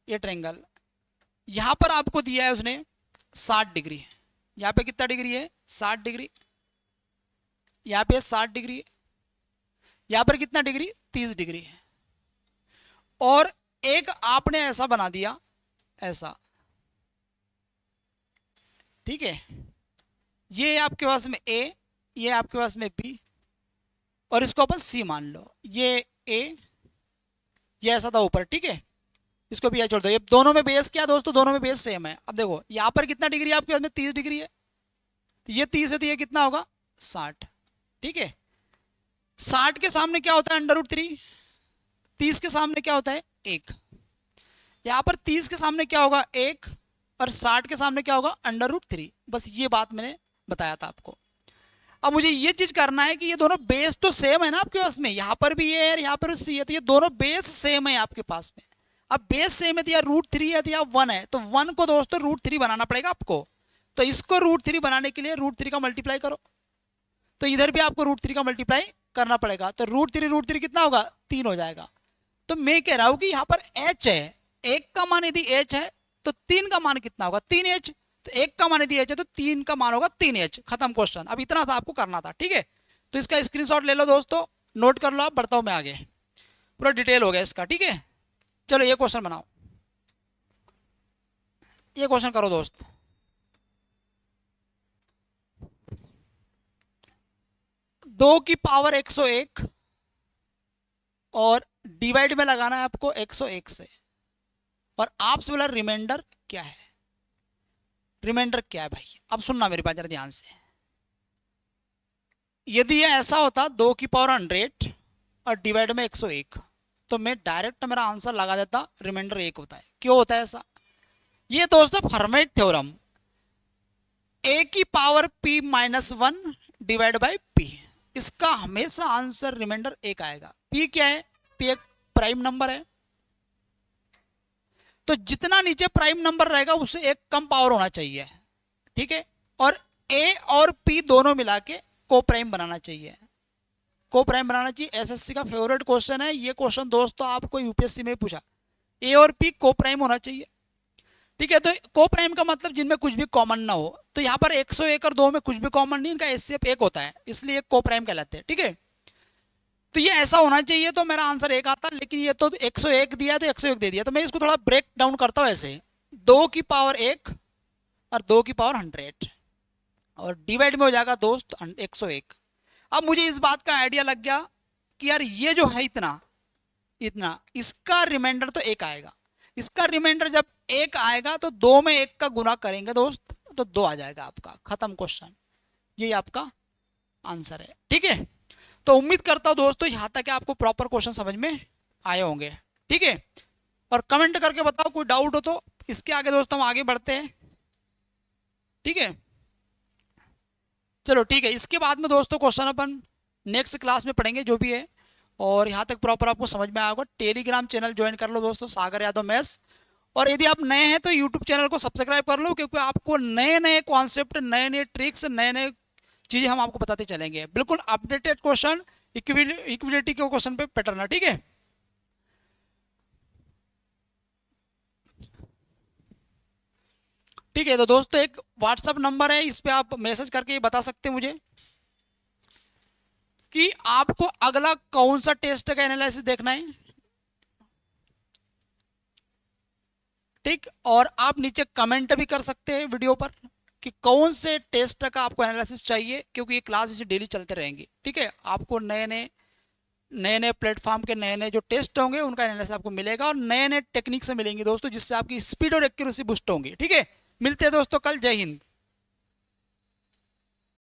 Speaker 1: ये ट्रायंगल, यहां पर आपको दिया है उसने 60 डिग्री। यहाँ पे कितना डिग्री है, 60 डिग्री। यहाँ पे 60 डिग्री है, यहाँ पर कितना डिग्री, 30 डिग्री है। और एक आपने ऐसा बना दिया, ऐसा, ठीक है, ये आपके पास में A, ये आपके पास में B, और इसको अपन C मान लो। ये A, ये ऐसा था ऊपर, ठीक है, इसको भी छोड़ दो। ये दोनों में बेस क्या दोस्तों, दोनों में बेस सेम है। अब देखो यहाँ पर कितना डिग्री है आपके पास में, 30 डिग्री है, तो ये 30 है, तो ये कितना होगा, 60। ठीक है, 60 के सामने क्या होता है, √3। 30 के सामने क्या होता है, 1। यहाँ पर 30 के सामने क्या होगा, 1, और 60 के सामने क्या होगा, √3। बस ये बात मैंने बताया था आपको। अब मुझे ये चीज करना है कि ये दोनों बेस तो सेम है ना आपके पास में, यहाँ पर भी ये है, यहाँ पर सी है, तो ये दोनों बेस सेम है आपके पास में। अब बेस सेम है तो या √3 है तो या 1 है, तो 1 को दोस्तों √3 बनाना पड़ेगा आपको। तो इसको √3 बनाने के लिए √3 का मल्टीप्लाई करो, तो इधर भी आपको √3 का मल्टीप्लाई करना पड़ेगा। तो √3 कितना होगा, 3 हो जाएगा। तो मैं कह रहा हूं कि यहाँ पर h है, 1 का मान यदि h है तो 3 का मान कितना होगा, 3h। तो 1 का मान यदि h है तो 3 का मान होगा 3h। खत्म क्वेश्चन। अब इतना था आपको करना था। ठीक है, तो इसका स्क्रीनशॉट ले लो दोस्तों, नोट कर लो। आप बढ़ता हूं मैं आगे, पूरा डिटेल हो गया इसका। ठीक है, चलो ये क्वेश्चन बनाओ, ये क्वेश्चन करो दोस्त। दो की पावर 101 और डिवाइड में लगाना है आपको 101 से, और आपसे बोला रिमाइंडर क्या है। रिमाइंडर क्या है भाई, अब सुनना मेरी बात जरा ध्यान से। यदि ये ऐसा होता 2 की पावर 100 और डिवाइड में 101, तो मैं डायरेक्ट मेरा आंसर लगा देता रिमाइंडर 1 होता है। क्यों होता है ऐसा, ये दोस्तों फर्मेट थ्योरम, a की power p - 1 divide by p, इसका हमेशा आंसर रिमाइंडर 1 आएगा। p क्या है, p एक प्राइम नंबर है, तो जितना नीचे प्राइम नंबर रहेगा उससे एक कम पावर होना चाहिए। ठीक है, और a और p दोनों मिला के को प्राइम बनाना चाहिए, को प्राइम बनाना चाहिए। एसएससी का फेवरेट क्वेश्चन है ये क्वेश्चन दोस्तों, आपको यूपीएससी में पूछा, a और p को प्राइम होना चाहिए। ठीक है, तो को प्राइम का मतलब जिनमें कुछ भी कॉमन ना हो। तो यहाँ पर 101 और 2 में कुछ भी कॉमन नहीं, इनका एचसीएफ 1 होता है, इसलिए को प्राइम कहलाते हैं। ठीक है, तो ये ऐसा होना चाहिए, तो मेरा आंसर 1 आता, लेकिन ये तो 101 दिया तो 101 दे दिया। तो मैं इसको थोड़ा ब्रेक डाउन करता हूँ ऐसे, 2 की पावर 1 और 2 की पावर 100 और डिवाइड में हो जाएगा दोस्त 101। अब मुझे इस बात का आइडिया लग गया कि यार ये जो है इतना इतना, इसका रिमाइंडर तो 1 आएगा। इसका रिमाइंडर जब 1 आएगा तो 2 में 1 का गुना करेंगे दोस्त, तो 2 आ जाएगा आपका। खत्म क्वेश्चन, यही आपका आंसर है। ठीक है, तो उम्मीद करता हूं दोस्तों यहां तक आपको प्रॉपर क्वेश्चन समझ में आए होंगे। ठीक है, और कमेंट करके बताओ कोई डाउट हो तो। इसके आगे दोस्तों हम आगे बढ़ते हैं। ठीक है, चलो ठीक है, इसके बाद में दोस्तों क्वेश्चन अपन नेक्स्ट क्लास में पढ़ेंगे जो भी है, और यहाँ तक प्रॉपर आपको समझ में आया होगा। टेलीग्राम चैनल ज्वाइन कर लो दोस्तों, सागर यादव मैथ्स। और यदि आप नए हैं तो यूट्यूब चैनल को सब्सक्राइब कर लो, क्योंकि आपको नए नए कॉन्सेप्ट, नए नए ट्रिक्स, नए नए चीजें हम आपको बताते चलेंगे। बिल्कुल अपडेटेड क्वेश्चन, इक्विलिटी के क्वेश्चन पे पैटर्न है, ठीक है। ठीक है, तो दोस्तों एक व्हाट्सएप नंबर है, इस पे आप मैसेज करके बता सकते हैं मुझे कि आपको अगला कौन सा टेस्ट का एनालिसिस देखना है, ठीक। और आप नीचे कमेंट भी कर सकते हैं वीडियो पर कि कौन से टेस्ट का आपको एनालिसिस चाहिए, क्योंकि ये क्लास इसे डेली चलते रहेंगी, ठीक है। आपको नए नए प्लेटफॉर्म के नए नए जो टेस्ट होंगे उनका एनालिसिस आपको मिलेगा, और नए नए टेक्निक से मिलेंगे दोस्तों, जिससे आपकी स्पीड और एक्यूरेसी बूस्ट होंगी, ठीक है। मिलते हैं दोस्तों कल, जय हिंद।